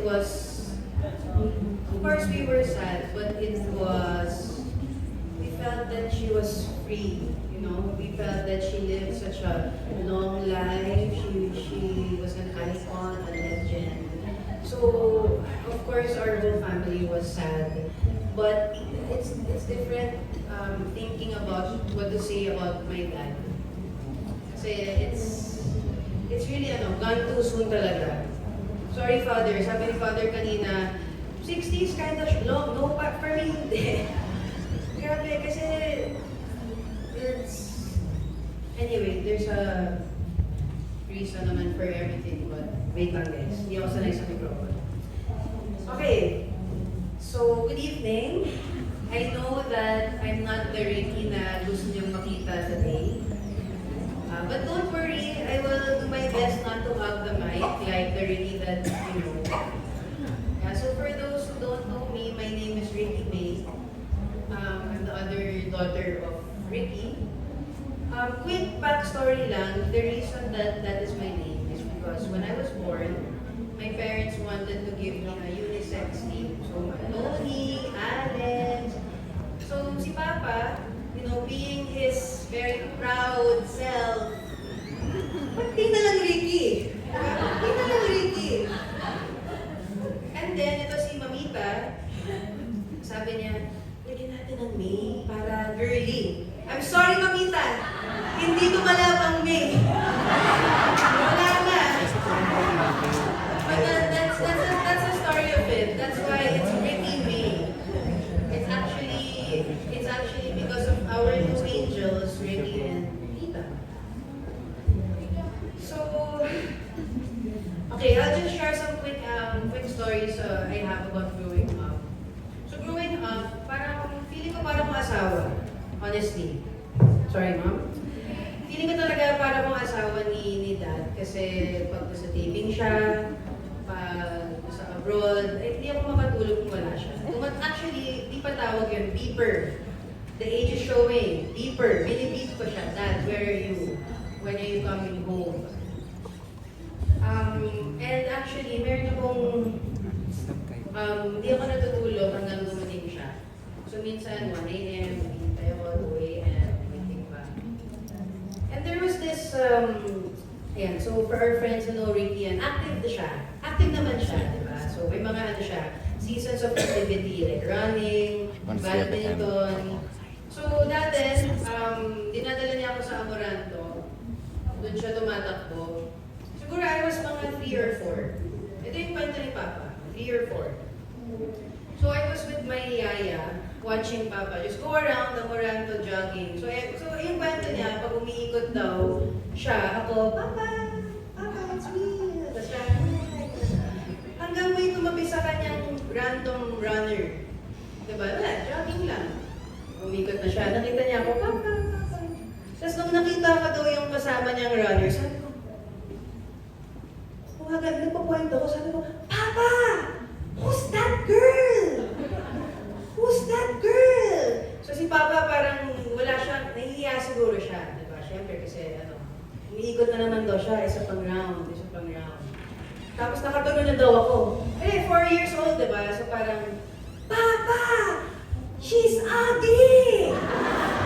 was, of course we were sad, but we felt that she was free, you know. We felt that she lived such a long life. She was an icon, a legend. So, of course, our whole family was sad. But it's different thinking about what to say about my dad. Kasi it's really gone too soon talaga. Sorry, Father. Sabi ni Father kanina, 60s kind of long. No, for me, hindi. Grabe, kasi anyway, there's a reason naman for everything, but wait lang guys. Hindi ako sanay sa microphone. Okay, so good evening. I know that I'm not the Ricky na gusto niyong makita today. But don't worry, I will do my best not to hug the mic like the Ricky that you know. Yeah, so for those who don't know me, my name is Ricky May. I'm the other daughter of Ricky. Quick backstory lang, the reason that that is my name is because when I was born, my parents wanted to give me a unisex name. So, Tony, Alex. So, si Papa, you know, being his very proud self, ba't di na lang Ricky? Di na lang Ricky. And then, ito si Mamita, sabi niya, lagyan natin ng May para girly. I'm sorry, Mamita. Hindi tumalab ang May. Wala na. But that's the story of it. That's why it's Ricky May. It's actually because of our two angels, Ricky and Tita. So, okay, I'll just share some quick stories I have about growing up. So growing up, parang feeling ko parang asawa. Honestly. Sorry, Mom. Feeling ko talaga para akong asawa ni Dad kasi pag nasa taping siya, pag nasa abroad, hindi ako makatulog kung wala siya. Actually, di pa tawag yun, beeper. The age is showing. Beeper. Binibeep ko siya. Dad, where are you? When are you coming home? And actually, meron akong hindi ako natutulog hanggang dumating siya. So minsan, 1 a.m., hintay ako, 2 a.m., waiting pa. And there was this, ayan, so for our friends who know Ricky, active na siya. Active naman siya, di ba? So may mga siya, seasons of activity like running, badminton. So dati, dinadala niya ako sa Amoranto. Doon siya tumatakbo. Siguro I was mga 3 or 4. Ito yung kwento ni Papa, 3 or 4. So I was with my yaya, watching Papa just go around the Moranto jogging. So yung kwento niya, pag umiikot daw siya, ako, Papa, it's me. Tapos siya, hanggang may tumabi sa kanyang random runner. Diba? Wala, jogging lang. Umikot na siya, nakita niya ako, Papa. Tapos nung nakita ko daw yung kasama niyang runner, sabi ko, agad nagpapuwento ko, sabi ko, Papa! Who's that girl? Who's that girl? So si Papa parang wala siya, nahihiya siguro siya, di ba? Siyempre kasi umiikot na naman daw siya, isa pang round. Tapos nakatuloy na daw ako. 4 years old, di ba? So parang, Papa! She's ugly!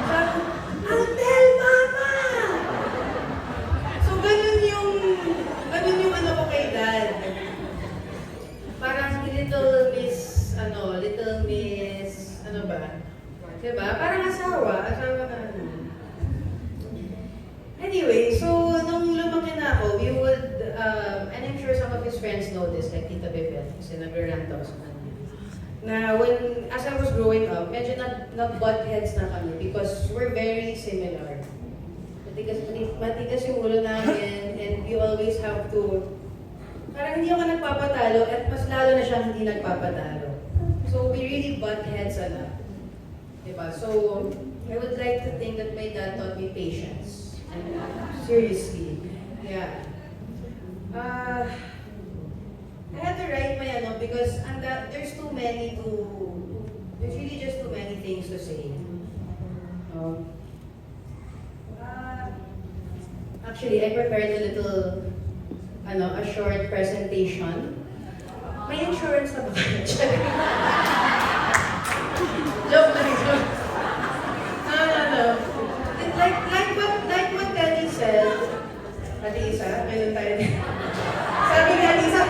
Sabi, I'll tell Mama! So ganun yung ko kay Dad. Parang little miss, ano ba? Diba? Parang asawa ka. Anyway, so nung lumaki na ako, we would, and I'm sure some of his friends know this, like Tita Bebel, kasi nag-rant ako sa kanya. Na as I was growing up, medyo nag-butt heads na kami because we're very similar. Matigas yung ulo namin, and you always have to, parang hindi ako nagpapatalo, at mas lalo na siyang hindi nagpapatalo. So we really butt heads a lot. Diba? So I would like to think that my dad taught me patience. And seriously. Yeah. I had to write my because there's really just too many things to say. Actually, I prepared a short presentation. may insurance na ba kayo? Joke lang, joke. No. Like what Daddy said, Ate Isa, meron tayo din. Sabi ni Ate Isa,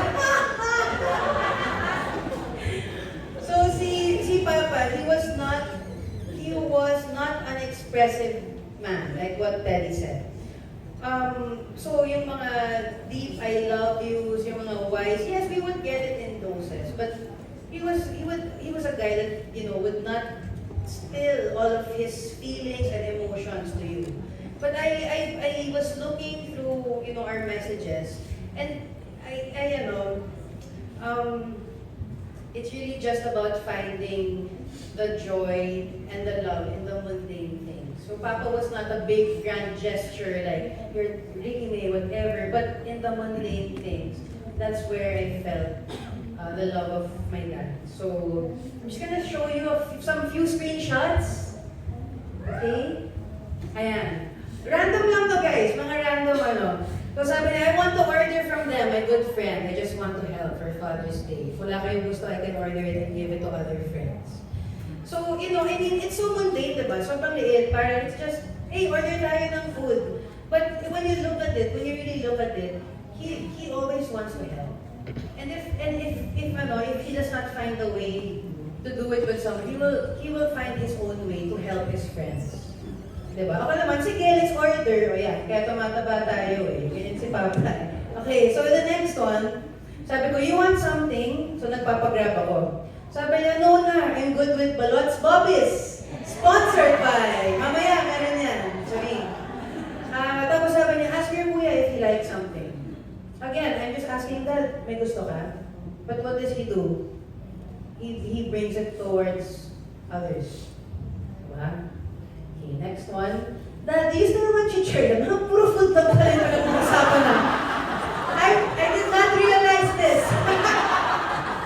so si Papa, he was not an expressive man, like what Daddy said. So yung mga deep I love yous, yung mga wise, yes, we would get it in doses, but he was a guy that, would not spill all of his feelings and emotions to you. But I was looking through, our messages, and it's really just about finding the joy and the love in the mundane things. So Papa was not a big grand gesture like you're Ricky May, whatever, but in the mundane things, that's where I felt the love of my dad. So I'm just gonna show you some few screenshots. Okay? Ayan. Random lang to guys, mga random So sabi niya, I want to order from them, my good friend. I just want to help for Father's Day. If wala kayong gusto, I can order it and give it to other friends. So, it's so mundane, diba? So, pangliit, parang it's just, hey, order tayo ng food. But when you really look at it, he always wants to help. And if he does not find a way to do it with someone, he will find his own way to help his friends. Diba? Ako naman, sige, let's order. O yan, kaya tumataba tayo eh. Ganyan si Papa. Okay, so the next one, sabi ko, you want something? So nagpapagrab ako. Sabi niya, no na, I'm good with Balot's Bobbies. Sponsored by. Mamaya, meron yan. Sorry. Tapos sabi niya, ask your kuya if he likes something. Again, I'm just asking that, may gusto ka? But what does he do? He brings it towards others. Diba? Okay, next one. Dad, do you still want chichir? Puro food na pala yung nag-uusapan na. I did not realize this.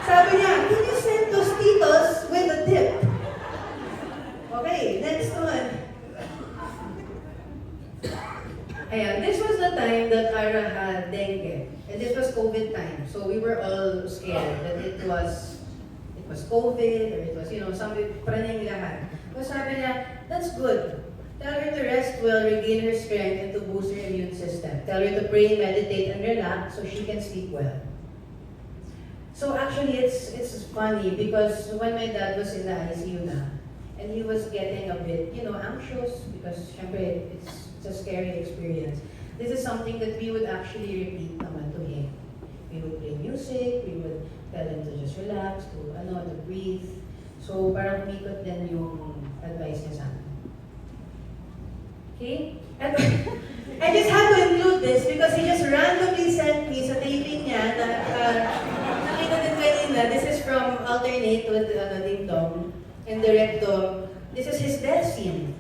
Sabi niya, can you send Tostitos with a dip? Okay, next one. Ayan, this was the time that Ara had dengue. And this was COVID time. So we were all scared that it was COVID or it was, something, praning lahat. So sabi niya, that's good. Tell her to rest well, regain her strength, and to boost her immune system. Tell her to pray, meditate, and relax so she can sleep well. So actually, it's funny because when my dad was in the ICU na, and he was getting a bit, anxious because syempre it's a scary experience. This is something that we would actually repeat naman to him. We would play music, we would tell him to just relax, to breathe. So parang umikot din yung advice niya sa amin. Okay? And I just had to include this because he just randomly sent me sa taping niya na nakita din kanina, this is from Alternate with Ding Dong and Direct Dong. This is his death scene.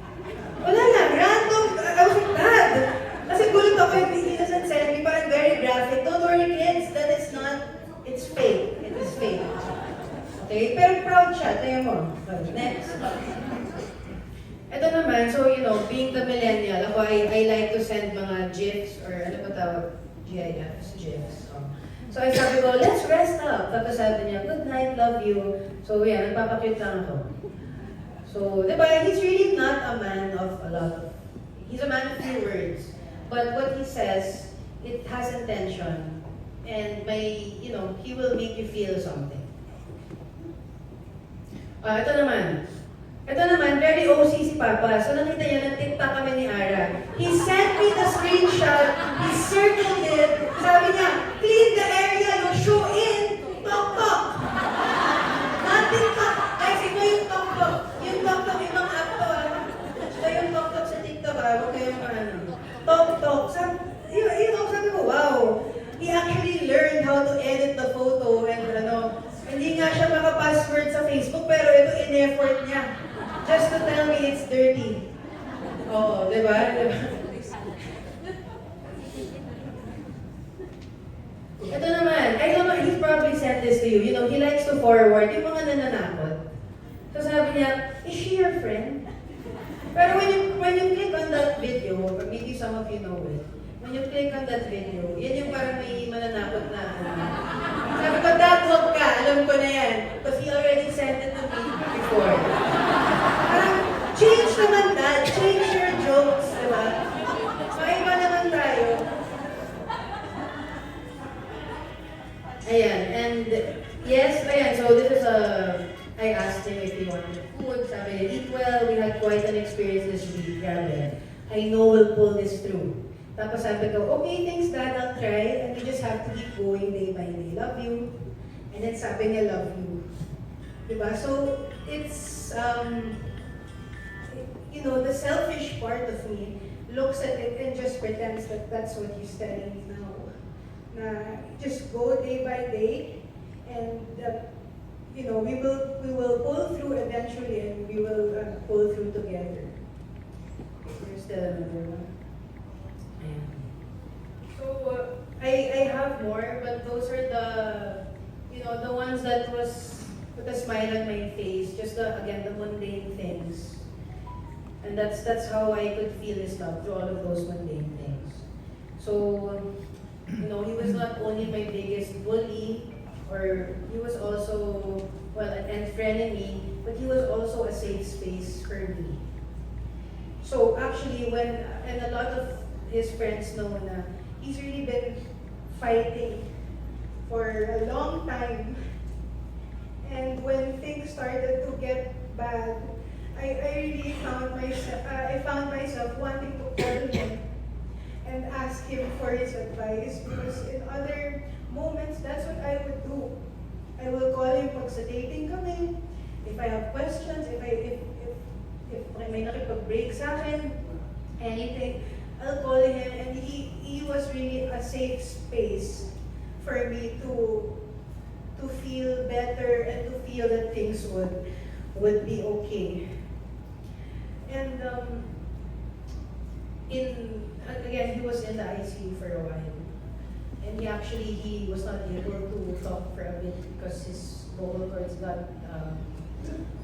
Wala lang, random. I was like, Dad! Kasi gulit ako if he doesn't send me, parang very graphic. Don't worry kids, that is not, it's fake. It is fake. Okay? Pero proud siya, tayo mo. Next. Ito naman, so being the millennial, ako I like to send mga GIFs or ano ba tawag? GIFs, GIFs. So I sabi ko, let's rest up. Tapos sabi niya, good night, love you. So yeah, nagpapakute lang ako. So, diba, he's really not a man of a lot of, he's a man of few words. But what he says, it has intention. And he will make you feel something. Ito naman, very OC si Papa. So nakita niya, nag-tiktok kami ni Ara. He sent me the screenshot, he circled it. Sabi niya, clean the area, no show in, tok-tok. Not TikTok. Guys, ito yung tok-tok. Yung tok-tok, yung mga app to. Ito yung tok-tok sa TikTok. Huwag kayong tok-tok. Sabi ko, wow. He actually learned how to edit the photo and hindi nga siya maka-password sa Facebook, pero ito in-effort niya. Just to tell me it's dirty. Oo, diba? Ito naman, I don't know, he probably sent this to you. He likes to forward yung mga nananakot. So sabi niya, is she your friend? Pero when you click on that video, or maybe some of you know it, when you click on that video, yan yung parang may mananakot na. Sabi ko, Dad, huwag ka. Alam ko na yan. Because he already sent it to me before. Parang, change naman, Dad. Change your jokes, diba? Maiba naman tayo. Ayan, and yes, ayan, so this is I asked him if he wanted food, sabi niya, eat well, we had quite an experience this week, grabe. I know we'll pull this through. Tapos sabi ko, okay, thanks Dad, I'll try, and we just have to keep going day by day. Love you. And then sabi niya, love you. Diba? So, it's, you know, the selfish part of me looks at it and just pretends that that's what he's telling me now. Na just go day by day, and you know, we will pull through eventually, and we will pull through together. There's still another one. Ayan. So I have more, but those are the, you know, the ones that was put a smile on my face. Just again the mundane things, and that's how I could feel his love through all of those mundane things. So. You know, he was not only my biggest bully, or he was also, well, an frenemy, but he was also a safe space for me. So actually, and a lot of his friends know na he's really been fighting for a long time. And when things started to get bad, I really found myself wanting to call him and ask him for his advice, because in other moments, that's what I would do. I will call him pag sa dating kami, if I have questions, if may nakipag-break sa akin, anything, I'll call him, and he was really a safe space for me to feel better and to feel that things would be okay. And again, he was in the ICU for a while. And he was not able to talk for a bit because his vocal cords got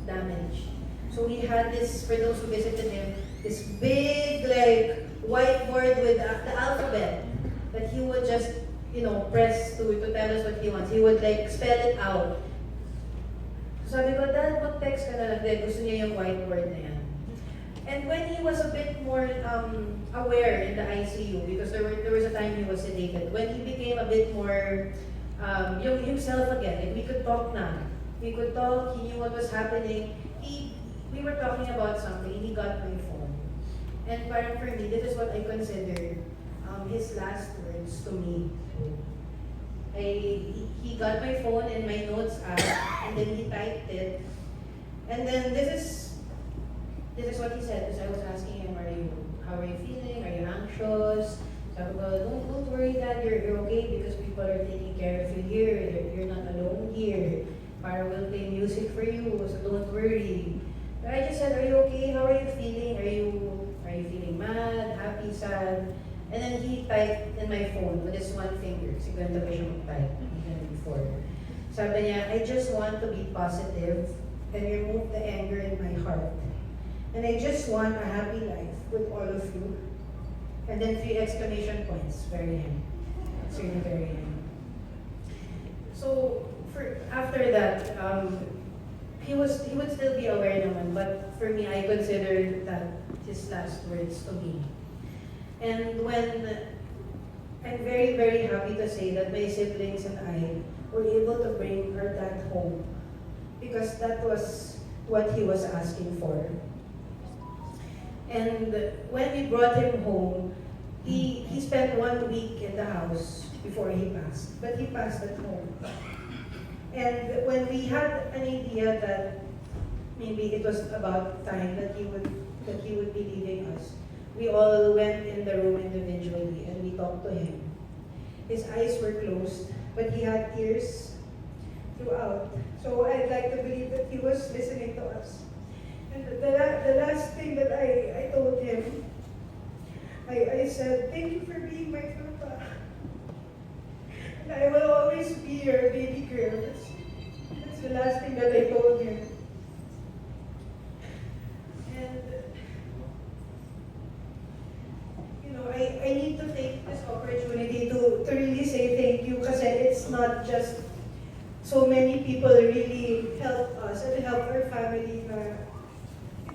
damaged. So he had this, for those who visited him, this big like whiteboard with the alphabet that he would just, you know, press to tell us what he wants. He would like spell it out. So sabi ko, Dad, mag-text ka na lang din. Gusto niya yung whiteboard na yan. And when he was a bit more aware in the ICU, because there was a time he was sedated, when he became a bit more himself again, like we could talk na. We could talk, he knew what was happening. We were talking about something, and he got my phone. And parang for me, this is what I consider his last words to me. He got my phone and my notes app, and then he typed it. And then this is what he said, because I was asking him, how are you feeling? Are you anxious? Sabi ko, don't worry Dad, you're okay because people are taking care of you here. You're not alone here. Para will play music for you, so don't worry. But I just said, are you okay? How are you feeling? Are you feeling mad, happy, sad? And then he typed in my phone with his one finger. Kasi ganda pa siya mag-type, even before. Sabi niya, I just want to be positive and remove the anger in my heart. And I just want a happy life with all of you. And then 3 exclamation points. Very him. It's really very him. So after that, he would still be aware naman, but for me, I consider that his last words to me. And when I'm very, very happy to say that my siblings and I were able to bring our dad home, because that was what he was asking for. And when we brought him home, he spent 1 week in the house before he passed. But he passed at home. And when we had an idea that maybe it was about time that he would be leaving us, we all went in the room individually and we talked to him. His eyes were closed, but he had tears throughout. So I'd like to believe that he was listening to us. And the last thing that I told him, I said, thank you for being my papa. And I will always be your baby girl. That's the last thing that I told him. And, you know, I need to take this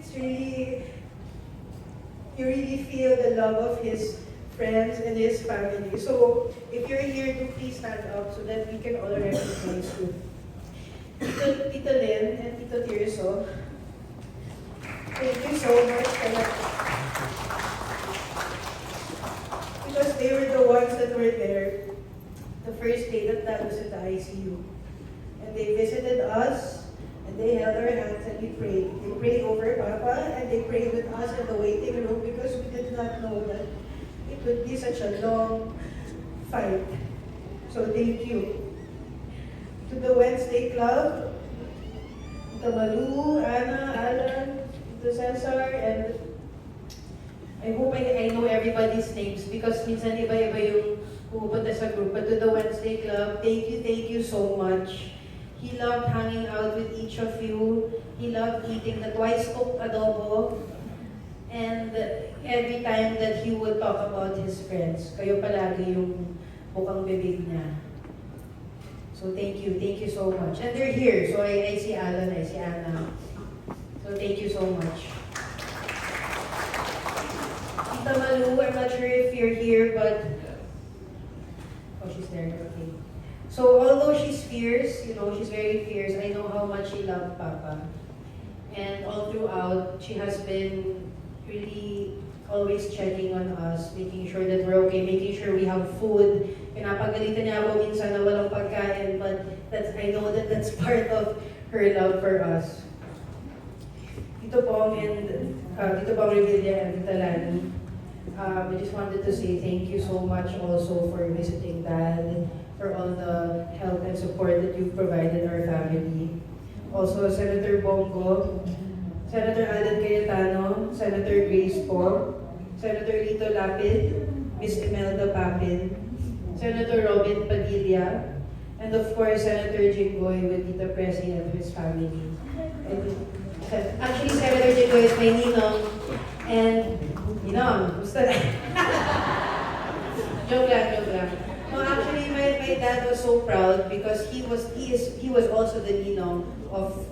it's really, you really feel the love of his friends and his family. So if you're here, do please stand up so that we can all recognize you. Tito Lynn and Tito Tirso, thank you so much. Because they were the ones that were there the first day that Dad was at the ICU. And they visited us, and they held our hands and we prayed. They prayed over Papa, and they prayed with us in the waiting room because we did not know that it would be such a long fight. So thank you. To the Wednesday Club, to Malu, Anna, Alan, to Cesar, and I hope I know everybody's names because minsan iba-iba yung pupunta sa group. But to the Wednesday Club, thank you so much. He loved hanging out with each of you. He loved eating the twice-cooked adobo. And every time that he would talk about his friends, kayo palagi yung bukang bibig niya. So thank you so much. And they're here. So I see Alan, I see Anna. So thank you so much. Tita Malu, I'm not sure if you're here, but oh, she's there. Okay. So although she's fierce, she's very fierce. I know how much she loved Papa, and all throughout, she has been really always checking on us, making sure that we're okay, making sure we have food. Pinapagalitan niya ako minsan na walang pagkain, but I know that that's part of her love for us. Tito Pong Revilla and Tita Lani, I just wanted to say thank you so much also for visiting Dad, for all the help and support that you've provided our family. Also, Senator Bongo, Senator Alan Cayetano, Senator Grace Po, Senator Lito Lapid, Miss Imelda Papin, Senator Robin Padilla, and of course, Senator Jinggoy with Tito Presi and his family. And, actually, Senator Jinggoy is my ninong, and gusto na. Joke lang. No, actually, my dad was so proud because he was also the ninong of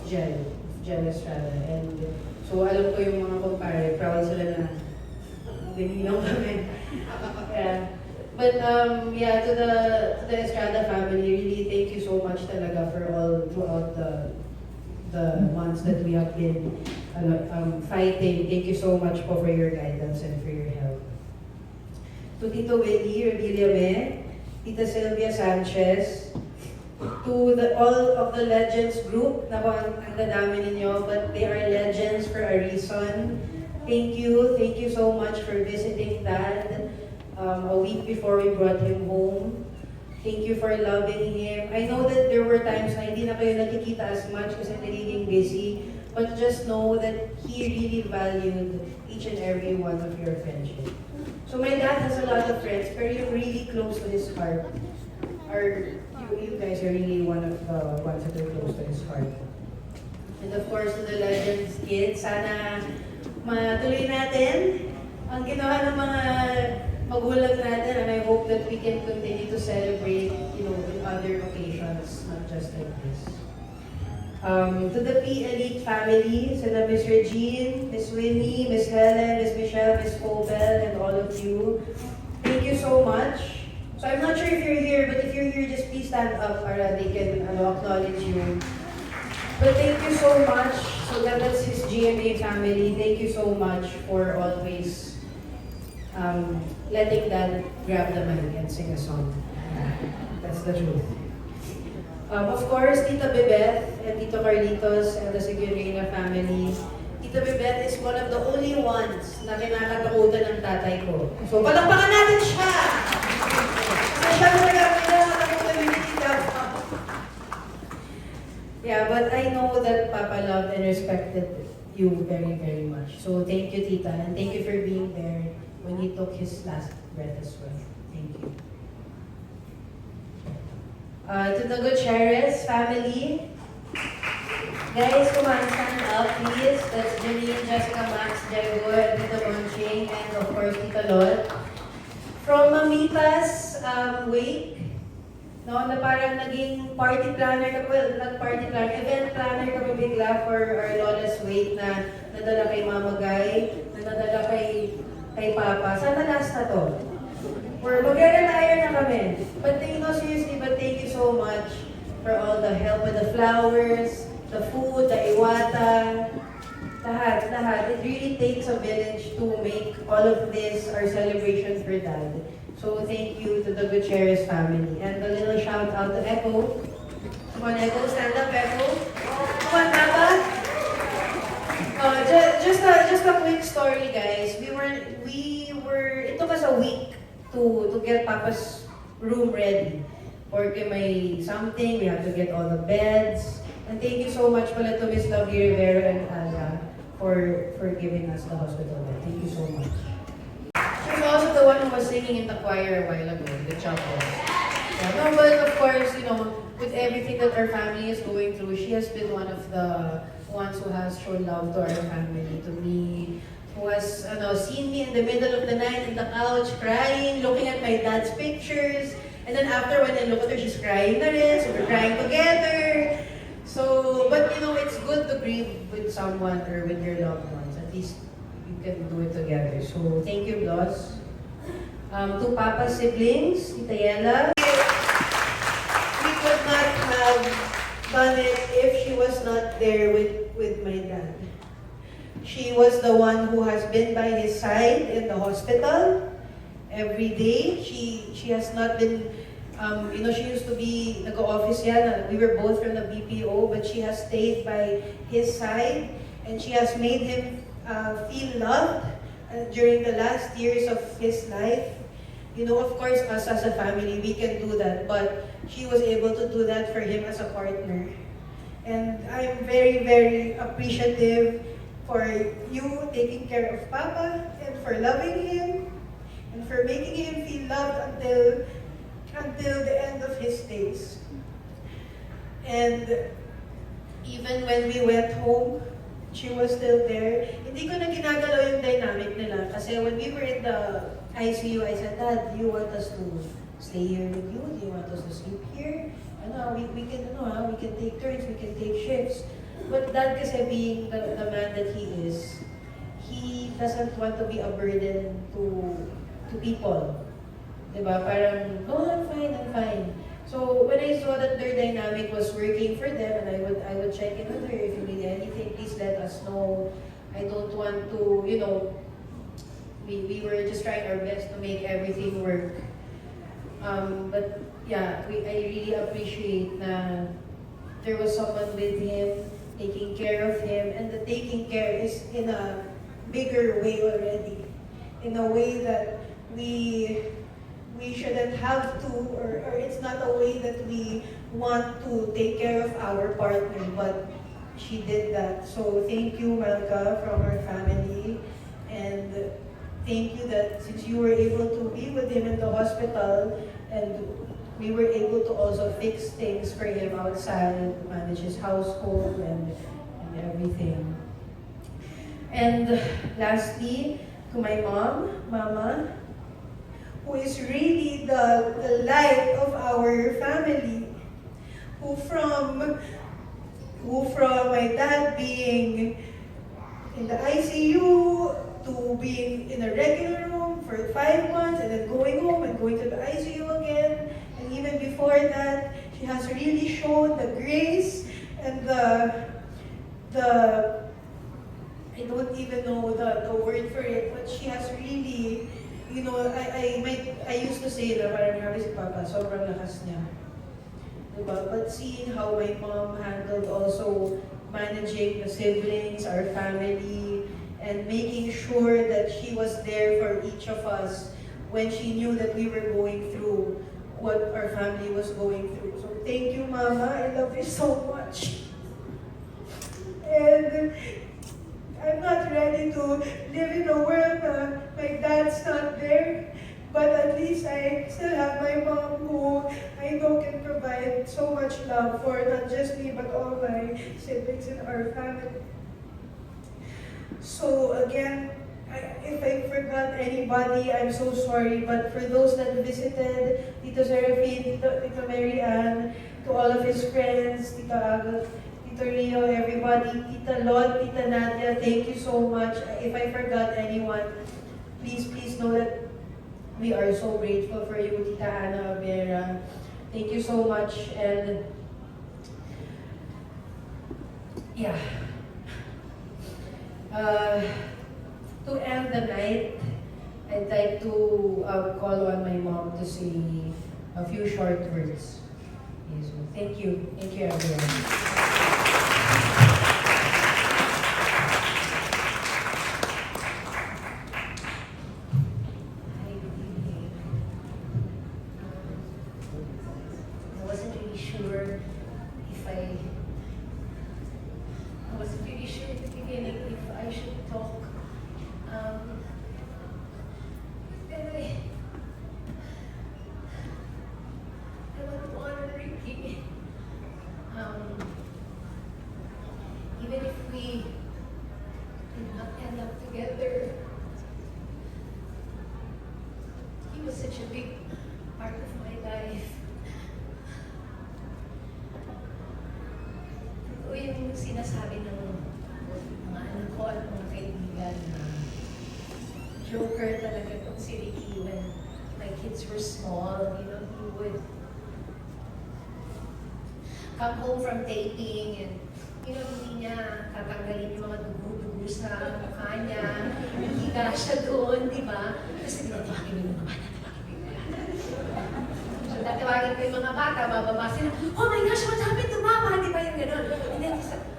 Jel Estrada. And so alam ko yung mga kumpare, proud sila na ninong kami. Yeah. But to the Estrada family, really thank you so much talaga for all throughout the months that we have been fighting. Thank you so much po for your guidance and for your help. To Tito Willie Revillame, Tita Sylvia Sanchez, to all of the Legends group, ang dadami ninyo, but they are legends for a reason. Thank you so much for visiting Dad a week before we brought him home. Thank you for loving him. I know that there were times na hindi na kayo nakikita as much kasi nagiging busy, but just know that he really valued each and every one of your friendship. So my dad has a lot of friends, pero yung really close to his heart you guys are really one of the ones that are close to his heart. And of course, to the Legends kids, sana matuloy natin ang ginawa ng mga magulang natin, and I hope that we can continue to celebrate, in other occasions, not just like this. To the P Elite family, sila Miss Regine, Miss Winnie, Miss Helen, Miss Michelle, Miss Pobel, and all of you, thank you so much. So I'm not sure if you're here, but if you're here, just please stand up para they can acknowledge you. But thank you so much. So that's his GMA family. Thank you so much for always letting Dad grab the mic and sing a song. That's the truth. Of course, Tita Bebeth and Tito Carlitos and the Sigurina family. Tita Bebeth is one of the only ones na kinakatakutan ng tatay ko. So, palakpakan natin siya! Kasi siya talaga kinakatakutan ni Tita. Yeah, but I know that Papa loved and respected you very, very much. So, thank you, Tita, and thank you for being there when he took his last breath as well. Thank you. To the Gutierrez family, guys, come on, stand up, please. That's Janine, Jessica, Max, Diego, and Tito Bonching, and of course, Tita Lot. From Mamita's wake, No, na parang naging party planner na, well, not party planner, event planner kami bigla for our Lola's Wake na nadala kay Mama Guy, na nadala kay Papa. Sana last na to. Mag-retire na kami. But seriously, but thank you so much for all the help with the flowers, the food, the iwata, lahat. It really takes a village to make all of this our celebration for Dad. So thank you to the Gutierrez family. And a little shout out to Echo. Come on, Echo, stand up, Echo. Come on, Papa. Just a quick story, guys. It took us a week to get Papa's room ready. Porque may something, we have to get all the beds. And thank you so much pala to Miss Lovely Rivera and Ala for giving us the hospital bed. Thank you so much. She was also the one who was singing in the choir a while ago, the chapel. Yeah, no, but of course, with everything that our family is going through, she has been one of the ones who has shown love to our family, to me, who has seen me in the middle of the night in the couch crying, looking at my dad's pictures, and then after when I look at her, she's crying na rin, so we're crying together. So, but it's good to grieve with someone or with your loved ones. At least you can do it together. So, thank you, Blos. To Papa's siblings, Tita Yela. We could not have done it if she was not there with my dad. She was the one who has been by his side in the hospital every day. She has not been, she used to be nag-office yan. We were both from the BPO, but she has stayed by his side and she has made him feel loved during the last years of his life. Of course, us as a family, we can do that, but she was able to do that for him as a partner. And I'm very, very appreciative for you taking care of Papa and for loving him and for making him feel loved until the end of his days. And even when we went home, she was still there. Hindi ko na ginagalaw yung dynamic nila kasi when we were in the ICU, I said, Dad, do you want us to stay here with you? Do you want us to sleep here? We can take turns, we can take shifts. But Dad kasi being the man that he is, he doesn't want to be a burden to people. Diba? Parang, no, I'm fine. So when I saw that their dynamic was working for them, and I would check in with her, if you need anything, please let us know. I don't want to, we were just trying our best to make everything work. But yeah, I really appreciate na there was someone with him, taking care of him, and the taking care is in a bigger way already. In a way that we shouldn't have to, or it's not a way that we want to take care of our partner, but she did that. So thank you, Melka, from our family, and thank you that since you were able to be with him in the hospital, and we were able to also fix things for him outside, manage his household and everything. And lastly, to my Mama, who is really the light of our family, who from my dad being in the ICU to being in a regular room for 5 months and then going home and going to the ICU again. And even before that, she has really shown the grace and the I don't even know the word for it, but she has really, I used to say na parang grabe si Papa, sobrang lakas niya. Diba? But seeing how my mom handled also managing the siblings, our family, and making sure that she was there for each of us when she knew that we were going through what our family was going through. So thank you, Mama. I love you so much. And I'm not ready to live in a world that my dad's not there, but at least I still have my mom who I know can provide so much love for not just me, but all my siblings in our family. So again, If I forgot anybody, I'm so sorry. But for those that visited, Tito Serafin, Tito Mary Ann, to all of his friends, Tito Agat, Tito Rio, everybody, Tita Lot, Tita Nadia, thank you so much. If I forgot anyone, please know that we are so grateful for you, Tita Ana Vera. Thank you so much. And yeah. To end the night, I'd like to call on my mom to say a few short words. Yes, so thank you. Thank you, everyone. Hi, good evening. I wasn't really sure if I wasn't really sure at the beginning if I should talk. Then I want to honor Ricky. Even if we did not end up together, he was such a big part of my life. Ito yung sinasabi ng mga anak ko at mga kaibigan na joker talaga itong si Ricky when my kids were small. You know, he would come home from taping and hindi niya tatanggalin yung mga dugo-dugo sa mukha niya. Higa siya doon, di ba? Kasi tinatawagin yung mga bata, so tatawagin ko yung mga bata, bababa sila, oh my gosh, what happened to mama? Di ba yung gano'n? And then,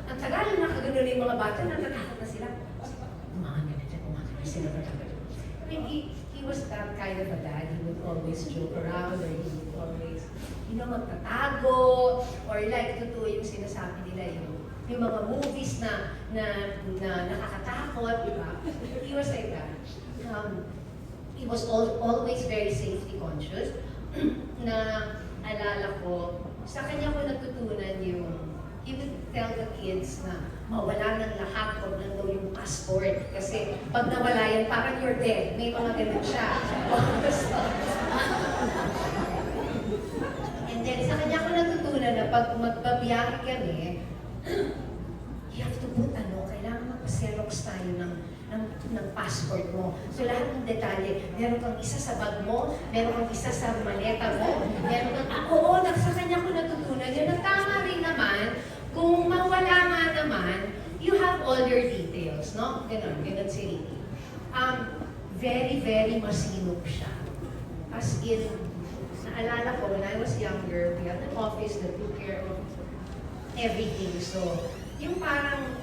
ang tagal na nakagano'n yung mga bata, natatakot na sila. Umakan na dyan, sila natatakot. I mean, he was that kind of a dad. He would always joke around, or he would always, magtatago, or like, totoo yung sinasabi nila, yung mga movies na nakakatakot, di ba? He was like that. He was always very safety conscious. Na alala ko, sa kanya ko natutunan yung, he would tell the kids na mawala ng lahat, huwag lang daw yung passport. Kasi pag nawala yan, parang you're dead. May mga ganun siya. And then sa kanya ko natutunan na pag magbabiyahe kami, you have to put kailangan magpa-Xerox tayo ng passport mo. So lahat ng detalye, meron kang isa sa bag mo, meron kang isa sa maleta mo, meron kang, sa kanya ko natutunan yun, na tama rin naman, kung mawala nga naman, you have all your details, no? Ganon si Ricky. Very, very masinop siya. As in, naalala ko, when I was younger, we had an office that took care of everything. So, yung parang,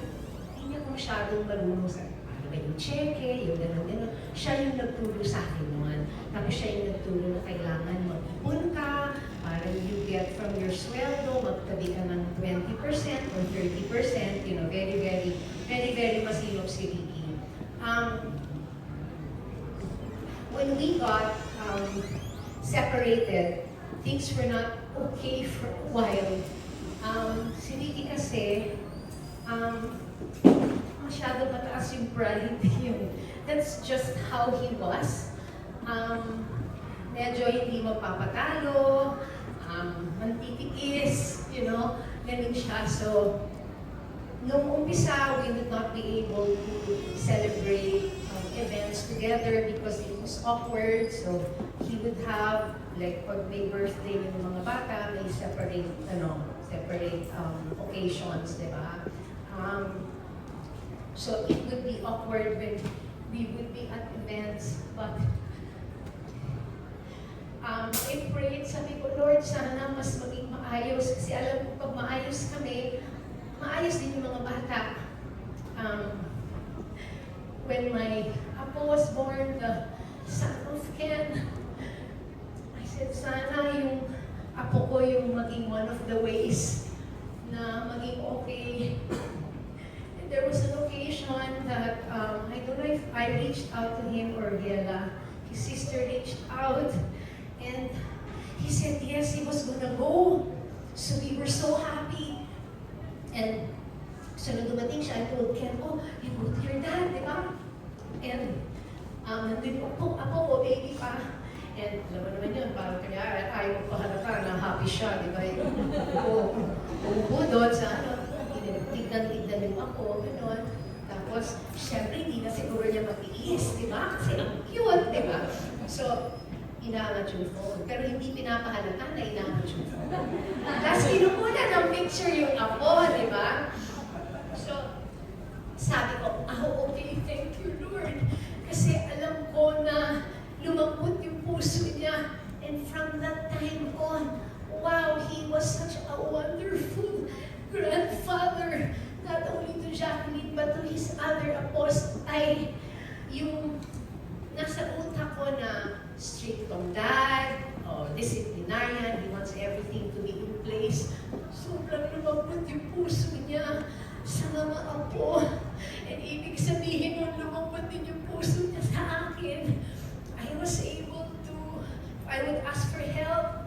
hindi niya masyadong marunong sa ano ba yung cheque, yung gano'n. Siya yung nagturo sa akin naman. Tapos siya yung nagturo na kailangan mag-ipon ka, para you get from your sweldo, magtabi ka ng 20% or 30%, very, very, very, very masinop si Ricky. When we got separated, things were not okay for a while. Si Ricky kasi, masyado mataas yung pride yun. That's just how he was. Medyo hindi magpapatalo, mantitiis, ganun siya. So, nung umpisa, we would not be able to celebrate events together because it was awkward. So, he would have, like, pag may birthday ng mga bata, may separate occasions, di ba? So it would be awkward when we would be at events, but I prayed, sabi ko, Lord, sana mas maging maayos, kasi alam ko pag maayos kami, maayos din yung mga bata. When my apo was born, the son of Ken, I said, sana yung apo ko yung maging one of the ways na maging okay. And there was an occasion that, I don't know if I reached out to him or Yela. His sister reached out and he said yes, he was gonna go. So we were so happy. And so nung dumating siya, I told Ken, oh, you go to your dad, di ba? And nandun ako, baby pa. And alam mo naman yun, parang kanya ayaw ko halata na happy siya, di ba? Umupo doon sa tignan-tignan yung ako, gano'n. Tapos, syempre, hindi na siguro niya matiis, di ba? Kasi ang cute, di ba? So, inaangat yung phone. Pero hindi pinapahalata na inaangat yung phone. Tapos, kinukuna ng picture yung apo, di ba? So, sabi ko, okay, thank you, Lord. Kasi alam ko na lumambot yung puso niya. And from that time on, wow, he was such a wonderful grandfather. Not only to Jacqueline, but to his other apostles. Ay, yung nasa utak ko na strict tong dad, disciplinarian, he wants everything to be in place. Sobrang lumambot yung puso niya sa mga apo. And ibig sabihin nun, lumambot din yung puso niya sa akin. I was able to, I would ask for help.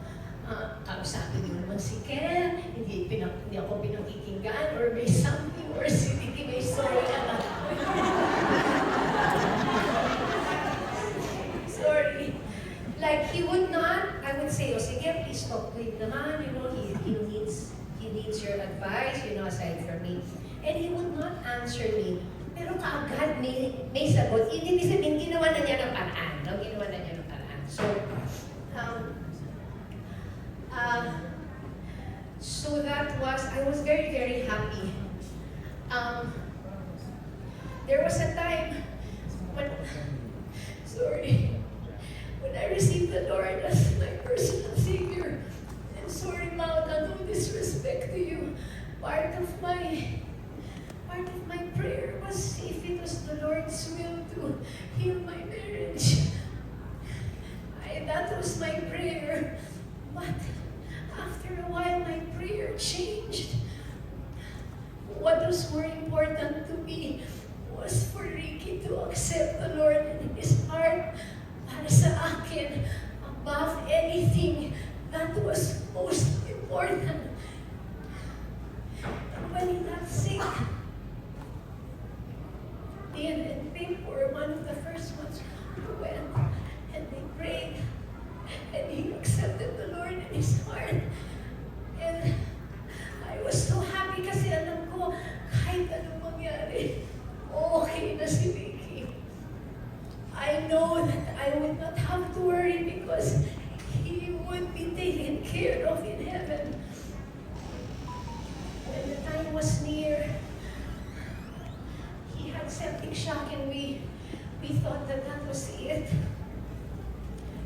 Sabi niyo naman si Ken, hindi ako pinakikinggan, or may something, or si Vicky may sorry na. Sorry. Like, he would not, I would say, sige, please talk to him naman, he needs your advice, aside from me. And he would not answer me. Pero kaagad may sagot. Hindi sabihin, ginawa na niya ng paraan. No? Ginawa na niya ng paraan. So that was, I was very, very happy. There was a time when, when I received the Lord as my personal Savior. I'm sorry, Mauna, no disrespect to you. Part of my prayer was if it was the Lord's will to heal my marriage. That was my prayer. But after a while, my prayer changed. What was more important to me was for Ricky to accept the Lord in his heart para sa akin above anything. That was most important. And when he got sick, Dan and Pink were one of the first ones who went, and they prayed, and he accepted the Lord in his heart. And I was so happy kasi alam ko, kahit anong mangyari, okay na si Vicky. I know that I would not have to worry because he would be taken care of in heaven. When the time was near, he had septic shock, and we thought that was it.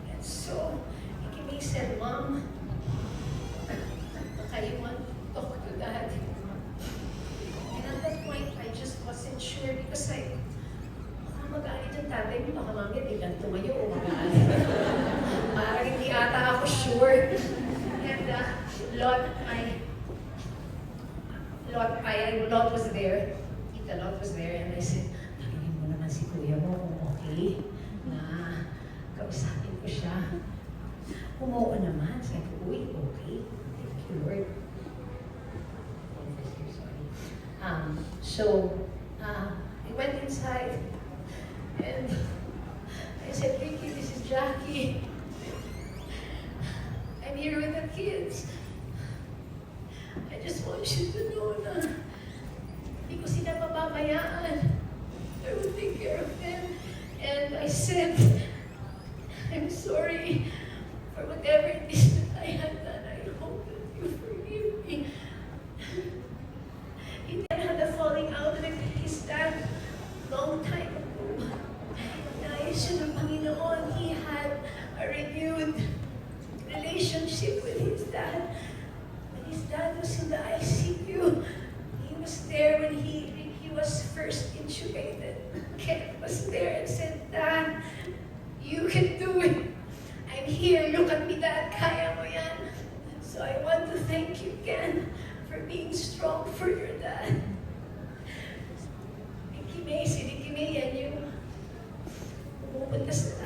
And so, Vicky May said, Mom, you want to talk to Dad? And at that point, I just wasn't sure because baka magalit yung tatay mo, baka mamaya biglang tumayo o magalit. Parang hindi ata ako sure. And Lot was there. Tita Lot was there, and I said, pakinggan mo naman si kuya mo kung okay na kausapin ko siya. Umuo naman. Sabi ko, uy, okay. Thank you, Lord. I went inside, and I said, Ricky, this is Jackie. I'm here with the kids. I just want you to know na hindi ko sila pababayaan. I will take care of them. And I said, I'm sorry for whatever it is that I had done. I hope that you forgive me. He then had a falling out with his dad long time ago. Dahil siya ng Panginoon, he had a renewed relationship with his dad. When his dad was in the ICU, he was there when he was first intubated. Ken was there and said, Dad, you can do it. I'm here. Look at me, Dad. Kaya mo yan. So I want to thank you, Ken, for being strong for your dad. Vicky May, si Vicky May, yan yung pumupunta sa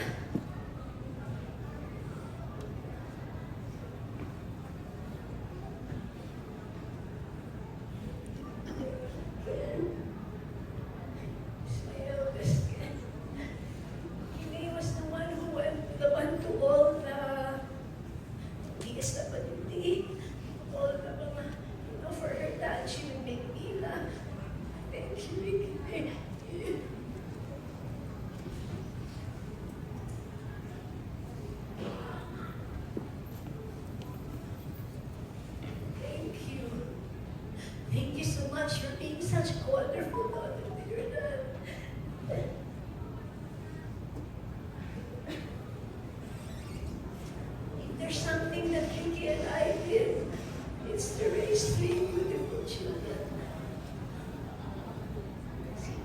wonderful daughter to your dad. If there's something that Ricky and I did, it's to raise three beautiful children.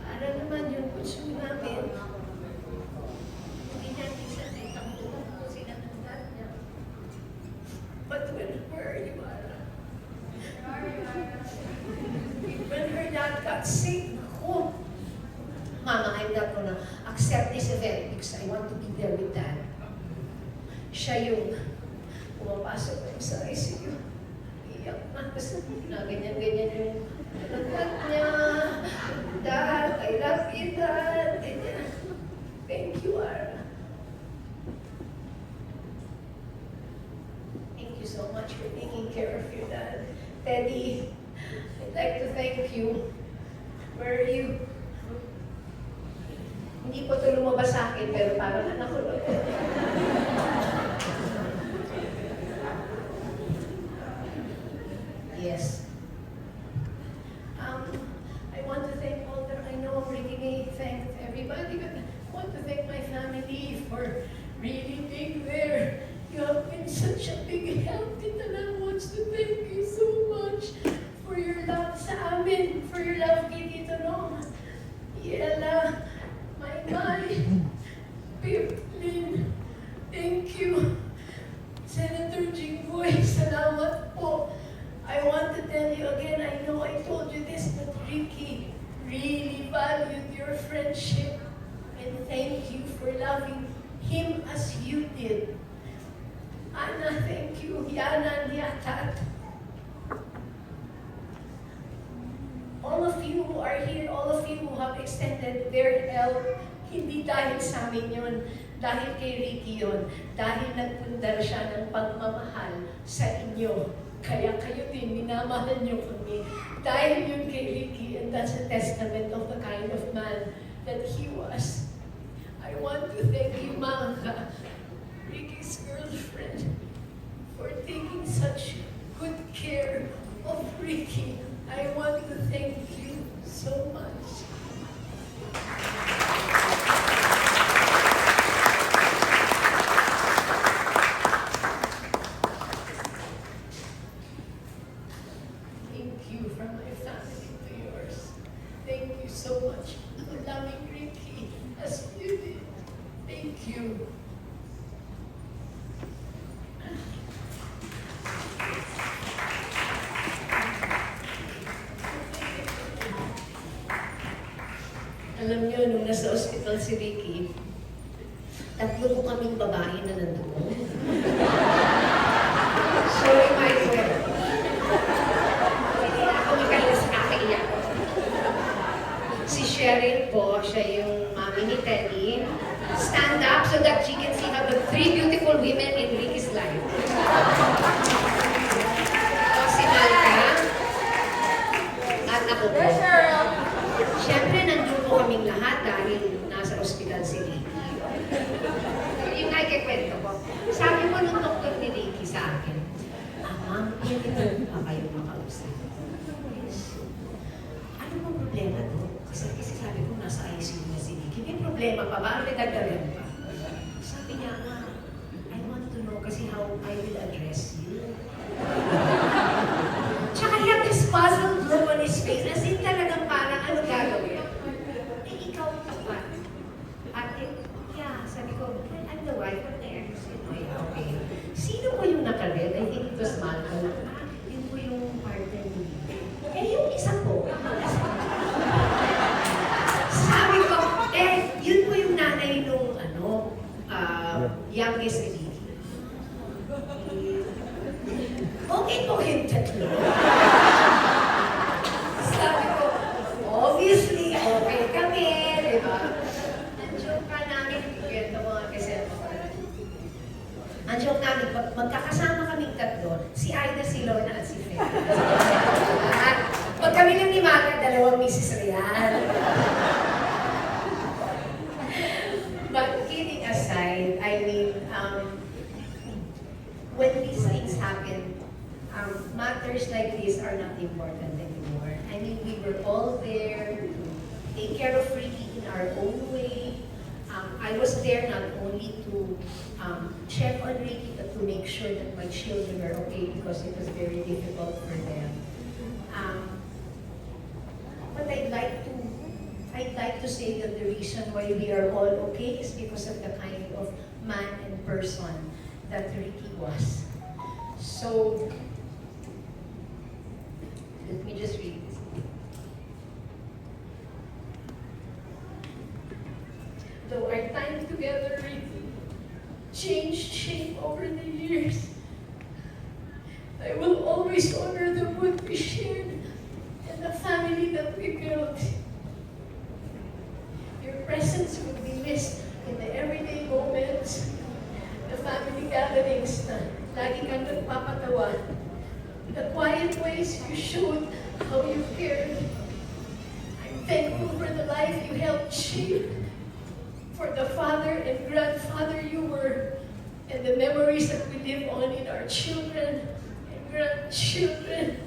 Para naman yung puso namin, hindi natin siya naitanggulan kung sila ng dad niya. But where are you, Ara? When her dad got sick, ako, Mama, I'm not gonna accept this event because I want to be there with Dad. Siya yung pumapasok ko sa ICU. Iyak na, kasi ganyan-ganyan yung nagkat niya. Dad, I love you, Dad. Ganyan. Thank you, Ara. Thank you so much for taking care of your dad. Teddy, I'd like to thank you. Where are you? Hindi po ito lumabas sa akin, pero parang anak ko lang. Yes. I want to thank all the, I know Ricky may thank everybody, but I want to thank my family for really being there. You have been such a big help. Tita Lang wants to thank you so much for your love sa amin, for your love kay Tito Nong. Yela, my, Piplin, thank you. Senator Jinggoy, salamat po. I want to tell you again, I know I told you this, but Ricky really valued your friendship. And thank you for loving him as you did. Ana, thank you. Yana, Niatat. All of you who are here, all of you who have extended their help, hindi dahil sa amin yun, dahil kay Ricky yun, dahil nagpundar siya ng pagmamahal sa inyo. Kaya kayo din, minamahal niyo kami. Dahil yun kay Ricky, and that's a testament of the kind of man that he was. I want to thank you, Manga, Ricky's girlfriend, for taking such good care of Ricky. I want to thank you so much. Thank you from my family to yours. Thank you so much for loving Ricky as you did. Thank you. Alam niyo, nung nasa ospital si Ricky, tatlo po kaming babae na nandoon. Sorry, my friend. Hindi na ako makalas kakaiyak. Si Cheryl po, siya yung mami ni Teddy. Stand up so that she can see how the three beautiful women in Ricky's life. O si Malta. At ako po. Siyempre, nandun po kaming lahat dahil nasa ospital si Ricky. Yung nakikwento ko. Sabi po nung doktor ni Ricky sa akin, ma'am, hindi pa kayo makausap. Yes. Ano bang problema doon? Kasi sabi ko, nasa ICU na si Ricky. May problema pa ba? May dagdagan pa? Sabi niya, I want to know kasi how I will address you. Tsaka he had this puzzled look on his face. As in talagang parang ano gagawin? Eh, ikaw pa. Ate, yeah, sabi ko, well, I'm the wife of the ex. Yeah, okay. Sino po yung nakared? I think it was Malcolm. Yun po yung partner ni Ricky. Eh, yung isa po. Sabi ko, yun po yung nanay nung, youngest ni Ricky. Okay po yung tatlo. Sabi ko, obviously, okay kami, di ba? Ang joke ka namin, kwento mo nga kasi ang joke namin, magkakasama kaming tatlo, si Aida, si Lorna, at si Fred. Pag kami lang ni Mata, dalawang Mrs. Real. But kidding aside, I mean, when these things happen, matters like this are not important anymore. I mean, we were all there, need to check on Ricky to make sure that my children are okay because it was very difficult for them. But I'd like to say that the reason why we are all okay is because of the kind of man and person that Ricky was. So, let me just read this. Though our time together really changed shape over the years, I will always honor the wood we shared and the family that we built. Your presence will be missed in the everyday moments, the family gatherings na lagi kang nagpapatawa, the quiet ways you showed how you cared. I'm thankful for the life you helped shape, for the father and grandfather you were, and the memories that we live on in our children and grandchildren.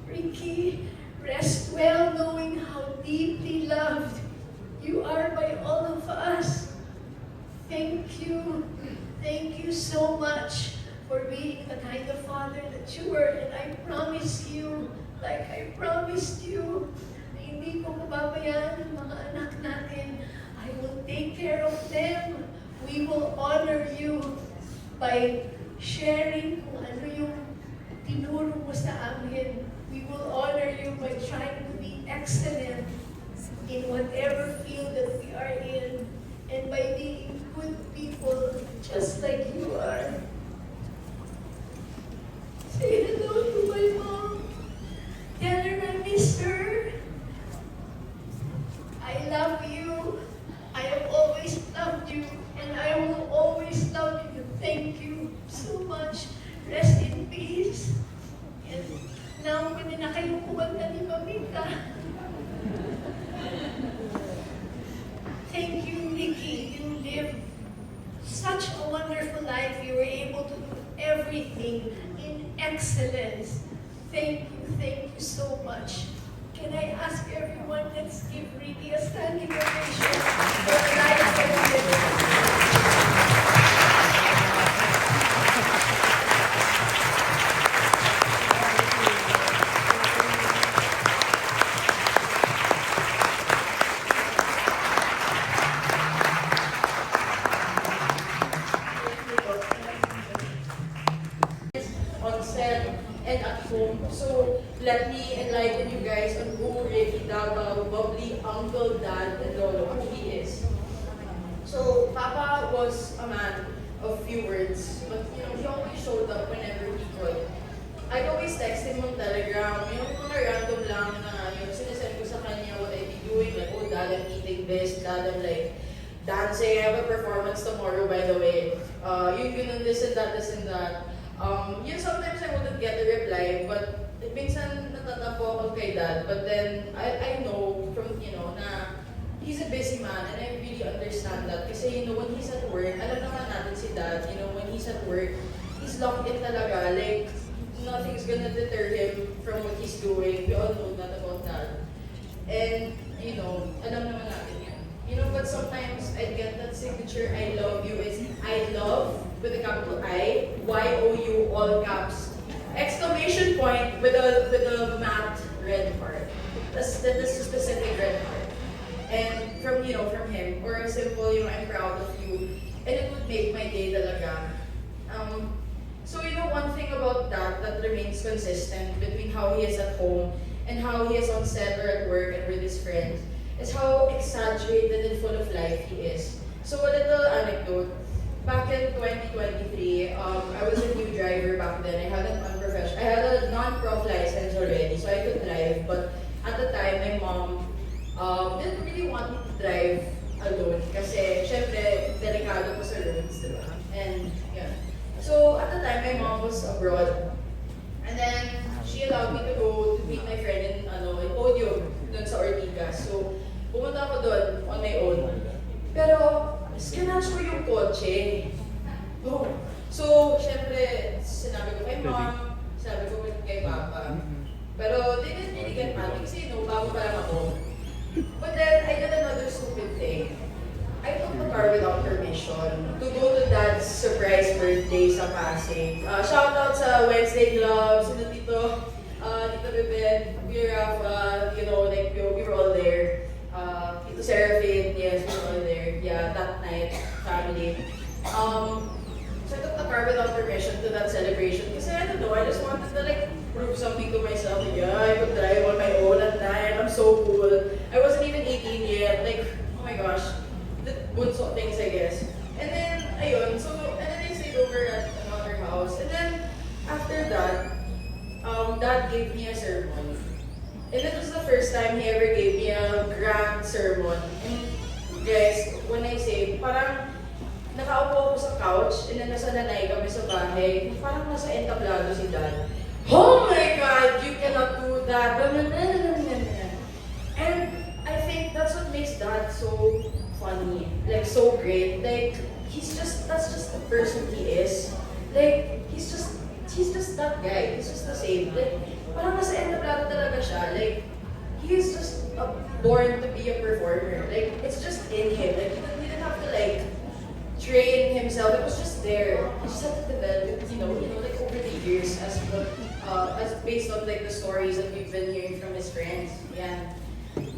Ricky, rest well knowing how deeply loved you are by all of us. Thank you. Thank you so much for being the kind of father that you were. And I promise you, like I promised you, na hindi ko mababayaan ang mga anak natin. I will take care of them. We will honor you by sharing kung ano yung tinuro mo sa amin. We will honor you by trying to be excellent in whatever field that we are in, and by being good people, just like you are. Say hello to my mom. Tell her I miss her. I love you. I have always loved you, and I will always love you. Thank you so much. Rest in peace. And now, kung na kayo kumanta ni Mamita. Thank you, Ricky. You lived such a wonderful life. You were able to do everything in excellence. Thank you so much. Can I ask everyone, let's give Ricky a standing ovation for the life that he lived. On set and at home. So let me enlighten you guys on who Ricky Davao, bubbly uncle, dad, and lolo, who he is. So Papa was a man of few words, but he always showed up whenever he could. I'd always text him on Telegram, yung mga random lang na sinesend ko sa kanya what I'd be doing, like, oh dad, I'm eating this, dad, I'm like dancing, I have a performance tomorrow by the way. Yun, this and that, this and that. Sometimes I wouldn't get a reply, but minsan natatampo ako kay dad. But then, I know from, na he's a busy man, and I really understand that. Kasi, when he's at work, alam naman natin si dad, when he's at work, he's locked in talaga. Like, nothing's gonna deter him from what he's doing. We all know that about that. And, alam naman natin yan. But sometimes I get that signature, I love you, is I love, with a capital I, Y-O-U, all caps, exclamation point with a matte red heart. That's a specific red heart. And from him, or a simple, I'm proud of you, and it would make my day talaga. So one thing about that remains consistent between how he is at home and how he is on set or at work and with his friends is how exaggerated and full of life he is. So a little anecdote. Back in 2023, I was a new driver back then. I had a non-prof license already, so I could drive. But at the time, my mom didn't really want me to drive alone kasi syempre delikado po sa roads, diba? And yeah. So at the time, my mom was abroad, and then she allowed me to go to meet my friend in Podium doon sa Ortigas. So pumunta ako doon on my own. Pero skinatch ko yung kotse. Oh. So syempre sinabi ko kay mom, sabi ko kay papa. Pero they didn't really get mad kasi bago pa lang ako. But then I did another stupid thing. I took the decision to go to Dad's surprise birthday sa Pasig. Shout out sa Wednesday Club, sino dito, Tito Bebet, Kuya Rafa, you know, like we were all there. Tito Seraphine, yes, we were all there. Yeah, that night, family. So I took the car without permission to that celebration kasi I don't know, I just wanted to like prove something to myself. Yeah, I could drive on my own at night. I'm so cool. I wasn't even 18 yet. Like, oh my gosh, the bunso things, I guess. And then, ayun, so, and then I stayed over at another house. And then, after that, Dad gave me a sermon. And it was the first time he ever gave me a grand sermon. And guys, when I say, parang nakaupo ako sa couch, and then nasa nanay kami sa bahay, parang nasa entablado si Dad. Oh my God, you cannot do that. And I think that's what makes Dad so funny, like so great. Like that's just the person he is. Like he's just that guy. He's just the same. Like parang nasa entablado talaga siya. Like he is just born to be a performer. Like it's just in him. Like he didn't have to like train himself. It was just there. He just had to develop, you know, like over the years as based on like the stories that we've been hearing from his friends. Yeah.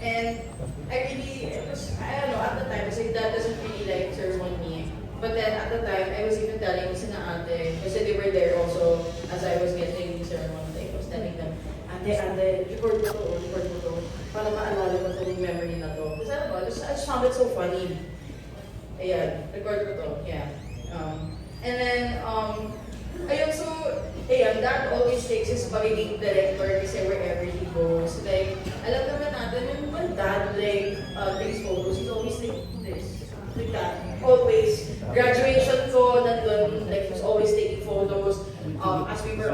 And I don't know, at the time, kasi Dad doesn't really like sermon me. But then at the time, I was even telling sina ate, kasi they were there also as I was getting the sermon. Like, I was telling them, ate, record mo to, para maalala mo itong memory na to. Kasi I don't know, I just found it so funny. Ayan, record ko to, yeah. And then, ayun, so, ayan, Dad always takes his pagiging director kasi wherever he goes. Like, alam naman natin, when Dad, like, takes photos, he's always like this. Like that. Always. Graduation ko, nandun, like, he was always taking photos. As we were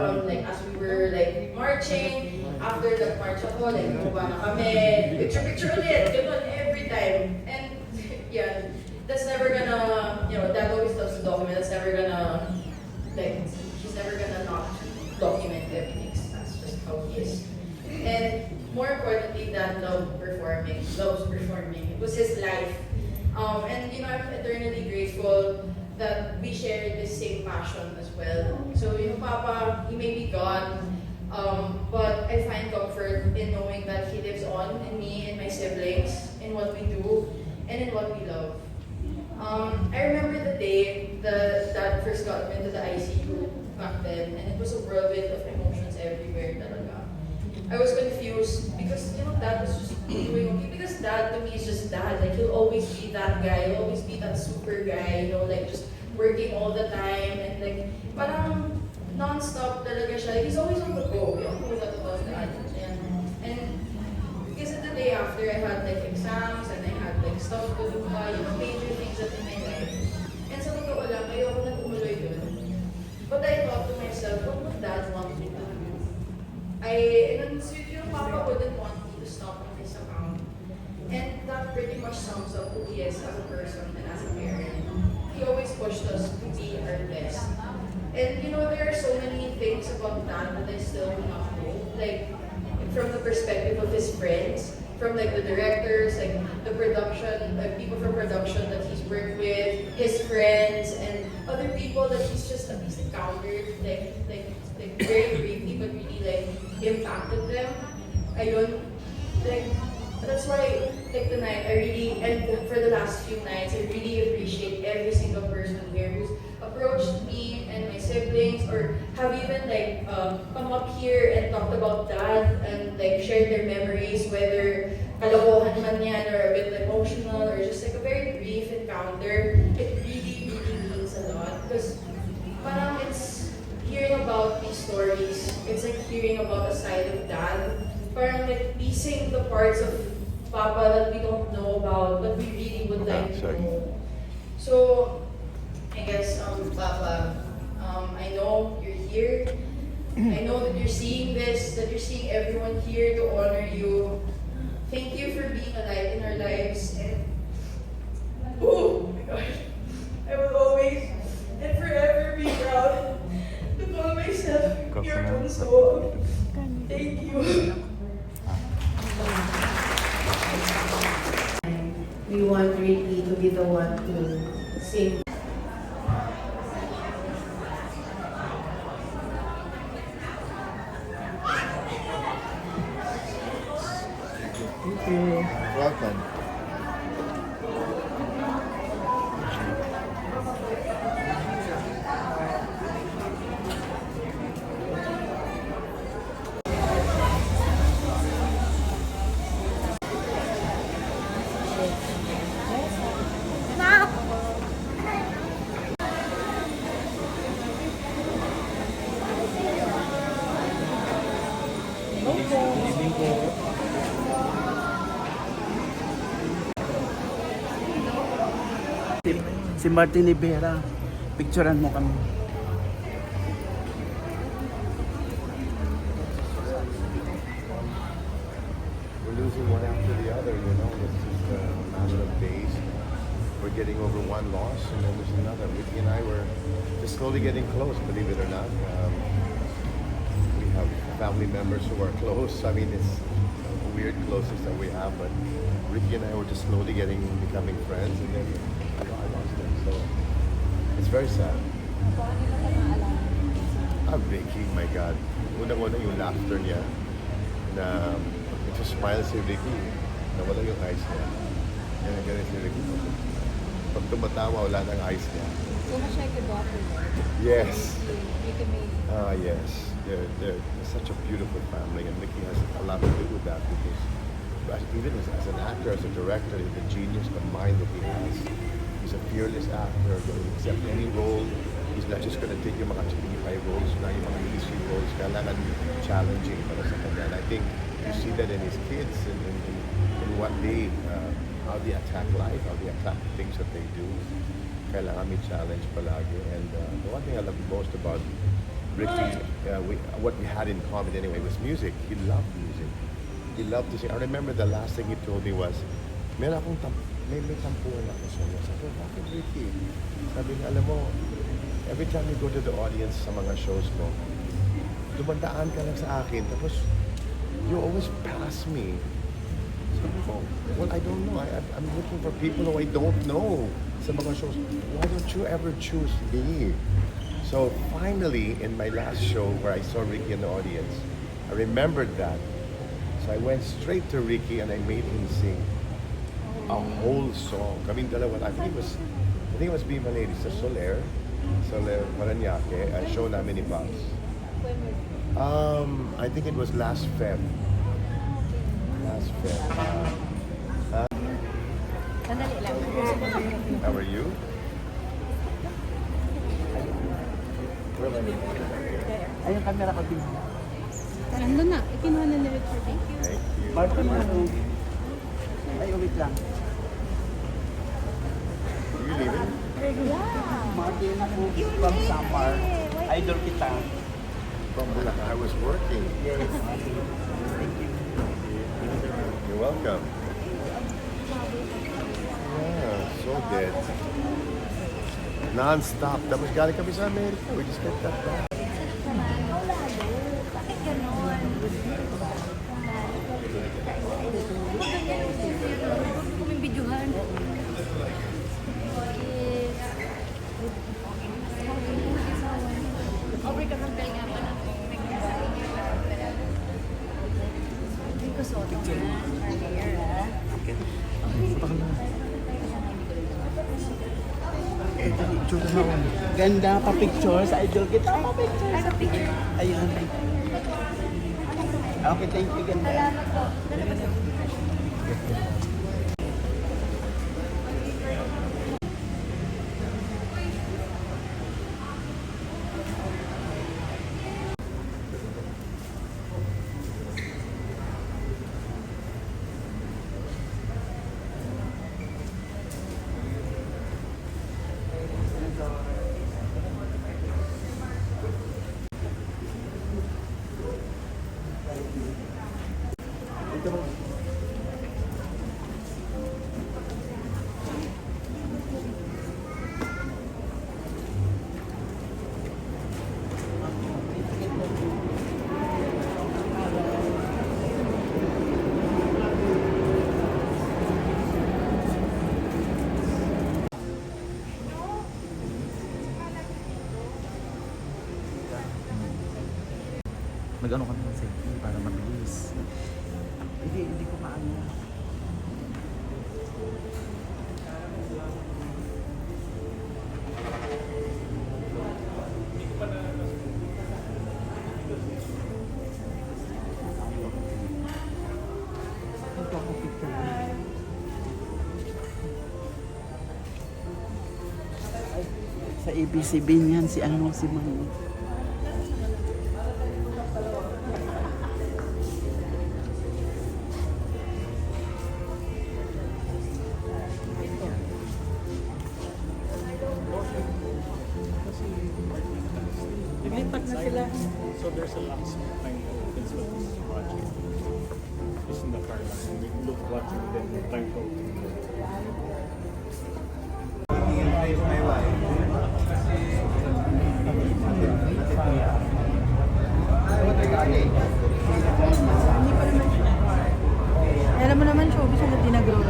marching, after that march ako, like, bumaba na kami, picture ulit, ganun, every time. And, yeah, that's never gonna, you know, Dad always loves to document, that's never gonna, like, he's never gonna not document everything. That's just how he is. And more importantly, Dad loves performing. It was his life. And you know, I'm eternally grateful that we share this same passion as well. So, you know, Papa, he may be gone, but I find comfort in knowing that he lives on in me and my siblings, in what we do, and in what we love. I remember the day that Dad first got me into the ICU back then, and it was a whirlwind of emotions everywhere talaga. I was confused because, you know, Dad was just doing okay. Because Dad to me is just Dad. Like, he'll always be that guy. He'll always be that super guy, you know, like just working all the time and like, parang non-stop talaga siya. He's always on the go. You know that about Dad. And because the day after, I had like exams and I had like stuff to do pa, you know, major things that in my life. And sa totoo lang, ayoko na tumuloy dun. But I thought to myself, what would Dad want me to do? And so, you know, Papa wouldn't want me to stop on this account. And that pretty much sums up who he is as a person and as a parent. He always pushed us to be our best. And you know, there are so many things about Dad that I still do not know. Like, from the perspective of his friends, from like the directors, like the production, like people from production that he's worked with, his friends, and other people that he's just at least encountered, like very briefly, but really like impacted them. Ayun, like that's why like tonight I really, and for the last few nights, I really appreciate every single person here who's approached me and my siblings, or have even like come up here and talked about Dad and like shared their memories, whether kalokohan man yan or a bit emotional or just like a very brief encounter. It really, really means a lot because parang it's hearing about these stories. It's like hearing about a side of Dad. Parang like piecing the parts of Papa that we don't know about, but we really would like to know. So, I guess, Papa, I know you're here. I know that you're seeing this, that you're seeing everyone here to honor you. Thank you for being a light in our lives. And, oh my gosh, I will always and forever be proud to call myself your Bunso. Thank you. We want Ricky to be the one to sing. Thank you. Welcome. Si Martin Rivera. Picturean mo kami. We're losing one after the other, you know. It's just a matter of days. We're getting over one loss and then there's another. Ricky and I were just slowly getting close, believe it or not. We have family members who are close. I mean, it's a weird closeness that we have, but Ricky and I were just slowly becoming friends and then I lost him. So it's very sad. Vicky, my God. Unang-una yung laughter niya na ito smile si Ricky. Nawala yung eyes niya. Yan ganun si Ricky. Pag tumatawa, wala nang eyes niya. So much like a daughter. Yes. You can make Yes. They're such a beautiful family and Ricky has a lot to do with that because even as an actor, as a director, the genius, the mind that he has. He's a fearless actor. He'll accept any role. He's not just going to take yung mga chippy roles, na yung mga easy roles. Kailangan challenging para sa kanya. And I think you see that in his kids and in what they, how they attack life, how they attack things that they do. Kailangan may challenge palagi. And the one thing I love most about Ricky, what we had in common anyway was music. He loved music. He loved to sing. I remember the last thing he told me was, may tampuan ako sa iyo. Sabi ko, bakit Ricky? Sabi niya, alam mo, every time you go to the audience sa mga shows mo, dumandaan ka lang sa akin, tapos you always pass me. Sabi ko, well, I don't know. I'm looking for people who I don't know sa mga shows. Why don't you ever choose me? So finally, in my last show where I saw Ricky in the audience, I remembered that. So I went straight to Ricky and I made him sing a whole song. Kaming dalawa. I think it was Be My Lady sa Soler Paranaque, a show namin ni Pops. I think it was last Feb. Sandali lang. How are you? Ayun, camera ko din. Nandun na. Ikinuha na ni Richard. Thank you. Thank you. Martin, ano? Ay, wait lang. Are you leaving? Martin, ako from Samar. Idol kita. From Bulacan. I was working. Yes. Thank you. You're welcome. Yeah, so good. Non-stop. Tapos galing kami sa Amerika. We just got that back. Bakit ganon? Huwag kuming videohan. Aubrey ka ng nga pala. Hindi ko suot ang earlier, ha? Ganda pa pictures. Idol kita pa pictures. Ay, sa picture. Ayun. Okay, thank you. Ganda. Salamat po. Nag-ano ka naman selfie para mabilis. Hindi ko maano. ABCB niyan, si ano, si Mami. Naglipat na sila. So there's a locksmith trying to open this project. It's in the car line. We look watching them trying to open it. Alam mo naman, showbiz ang hindi nag-roll.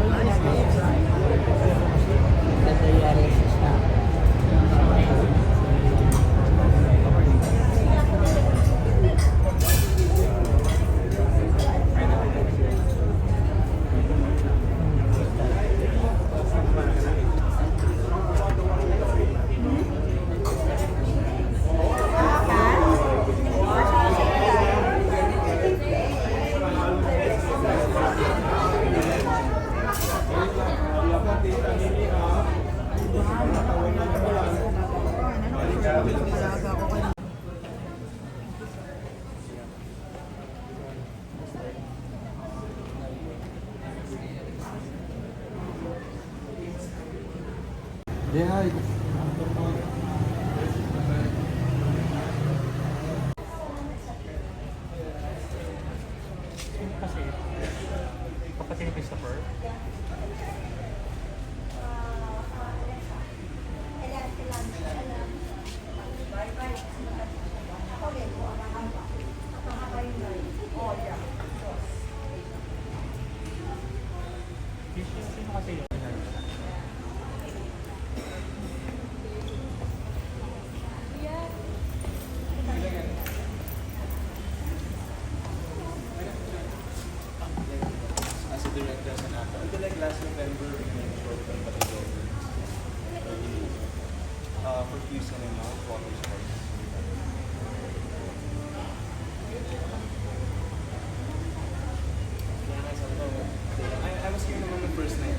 Kasi, kapatid ni Christopher, sino kasi yun? As a director, as an actor. Until like last November, we made a short film, but it was for Q Cinema, Water Sports. I was here naman the first night.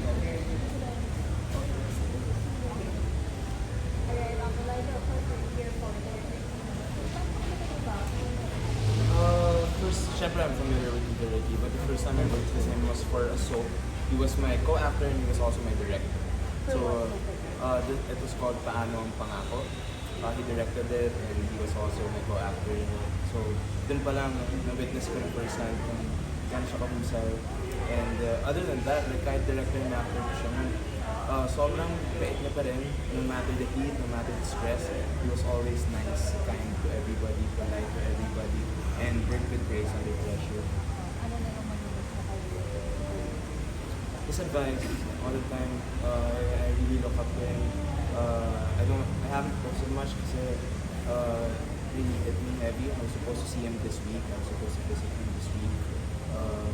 First, syempre I'm familiar with Tito Ricky, but the first time I worked with him was for a soap. He was my co-actor and he was also my director. So, it was called Paano Ang Pangako. He directed it and he was also my co-actor in it. So, dun pa lang, na-witness ko the first time kung gano'n siya kahusay. And other than that, like, kahit director and actor ko siya, sobrang bait niya pa rin, no matter the heat, no matter the stress. He was always nice, kind to everybody, polite to everybody, and worked with grace under pressure. His advice all the time, I really look up to him. I haven't posted much because really hit me heavy. I was supposed to see him this week. I was supposed to visit him this week.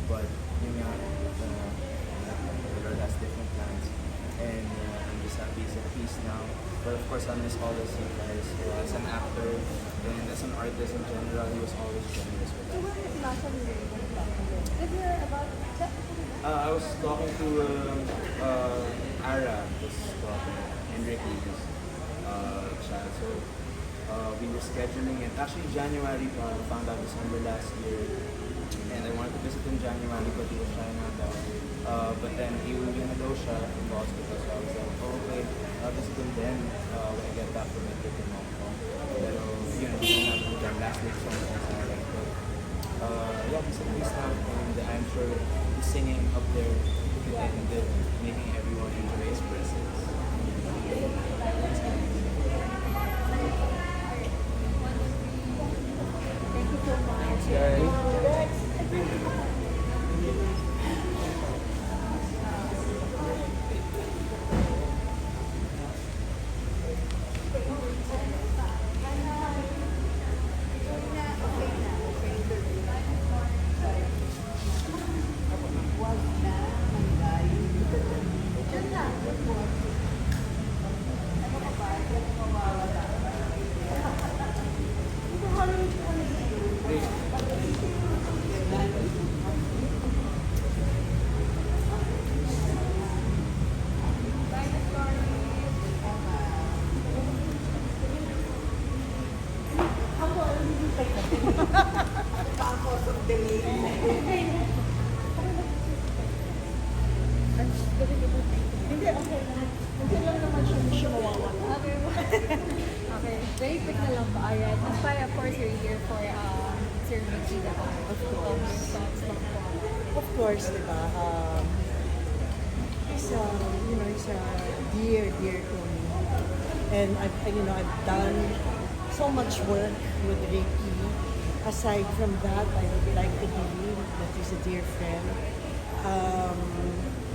But yun nga, the Lord has different plans. And I'm just happy he's at peace now. But of course, I miss all the same guys. As an actor and as an artist in general, he was always generous with us. I was talking to Ara, this Enrique, this child. So we were scheduling it. Actually, January, I found out December last year. And I wanted to visit in January, but he was trying out that. But then he was gonna go siya in the hospital. So I was like, oh, okay, I'll visit him then when I get back from my trip in Hong Kong. Pero yun, hindi ko natin dyan last week. So yeah, he's at peace now. And I'm sure he's singing up there and making everyone enjoy his presence. Thank you so much. Guys. Hindi, okay. Hindi lang naman siya mawawala. Okay, very quick na lang po. Alright, that's why of course you're here for Sir Mickey na po. Of course. Thoughts lang po. Of course, di ba? He's a, he's a dear to me. And I've done so much work with Ricky. Aside from that, I would like to believe that he's a dear friend.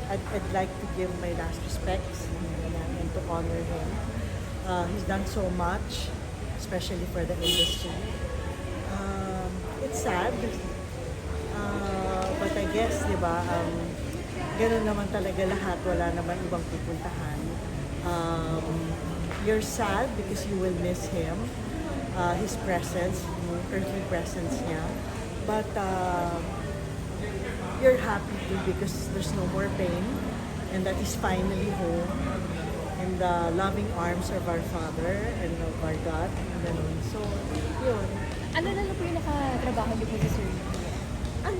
I'd like to give my last respects and to honor him. He's done so much, especially for the industry. It's sad, but I guess, di ba, ganun naman talaga lahat. Wala naman ibang pupuntahan. You're sad because you will miss him, his presence, yung earthly presence niya. But you're happy too because there's no more pain and that he's finally home in the loving arms of our Father and of our God. Ganun. So, yun. Ano na lang po yung nakatrabaho niyo po sa Sir Mickey? Ang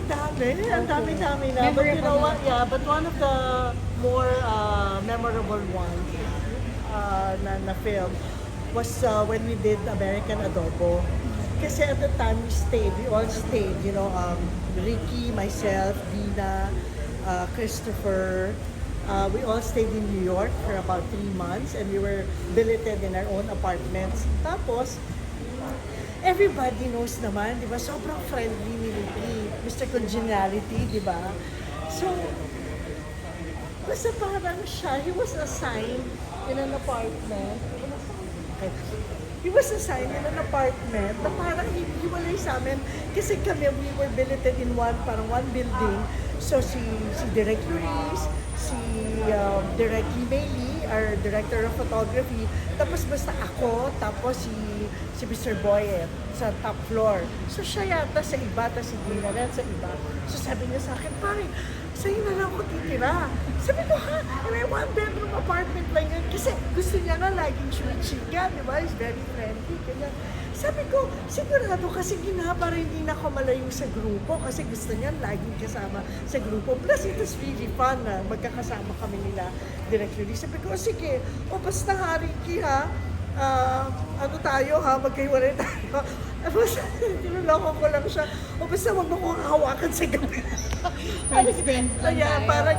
dami na. But you know what, but one of the more memorable ones na film was when we did American Adobo. Kasi at the time we all stayed, Ricky, myself, Dina, Christopher, we all stayed in New York for about 3 months and we were billeted in our own apartments. Tapos, everybody knows naman, di ba? Sobrang friendly ni Ricky. Mr. Congeniality, di ba? So, basta parang siya, he was assigned in an apartment. He was assigned in an apartment na parang hiwalay sa amin kasi kami, we were billeted in one building. So, si Direk Luis, si Direk Emaili, our director of photography, tapos basta ako, tapos si Mr. Boyet sa top floor. So siya yata sa iba, tapos si Dina rin sa iba. So sabi niya sa akin, pare, sa'yo na lang ako titira. Sabi ko, ha? May one bedroom apartment lang yun. Kasi gusto niya nga laging chika, di ba? He's very friendly. Kaya sabi ko, sigurado kasi para hindi na ako malayo sa grupo kasi gusto niya laging kasama sa grupo. Plus, it was really fun na magkakasama kami nila directly. Sabi ko, sige, basta ha, Ricky ha, tayo ha, magkahiwalay tayo. Tapos, tinulungan ko lang siya, basta wag mo kong hawakan sa gabi. Parang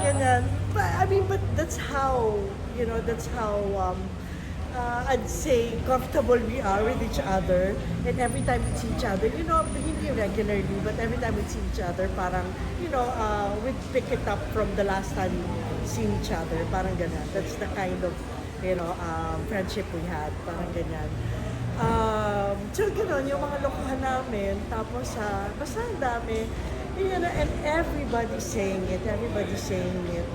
ganyan. But that's how, I'd say comfortable we are with each other. And every time we see each other, hindi regularly, but every time we see each other, parang, we'd pick it up from the last time we seen each other. Parang ganyan. That's the kind of, friendship we had. Parang ganyan. So, gano'n, yung mga lokohan namin. Tapos, basta ang dami. And everybody's saying it.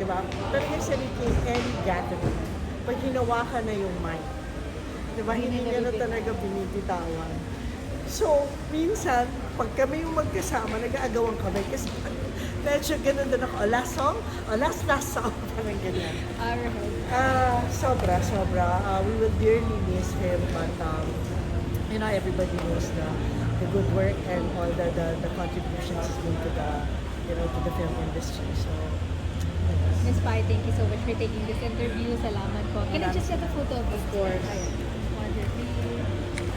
Diba? Pero sa Ricky, any gathering, pag hinawakan na yung mic, diba, hindi niya na talaga binibitawan. So, minsan, pag kami yung magkasama, nag-aagawan kami kasi medyo ganun din ako. Last song? Last song. Parang ganyan. Sobra. We will dearly miss him, but everybody knows the good work and all the contributions he's made to the film industry. So, Ms. Pai, thank you so much for taking this interview. Salamat po. Can I just get a photo of of course. Wonderful.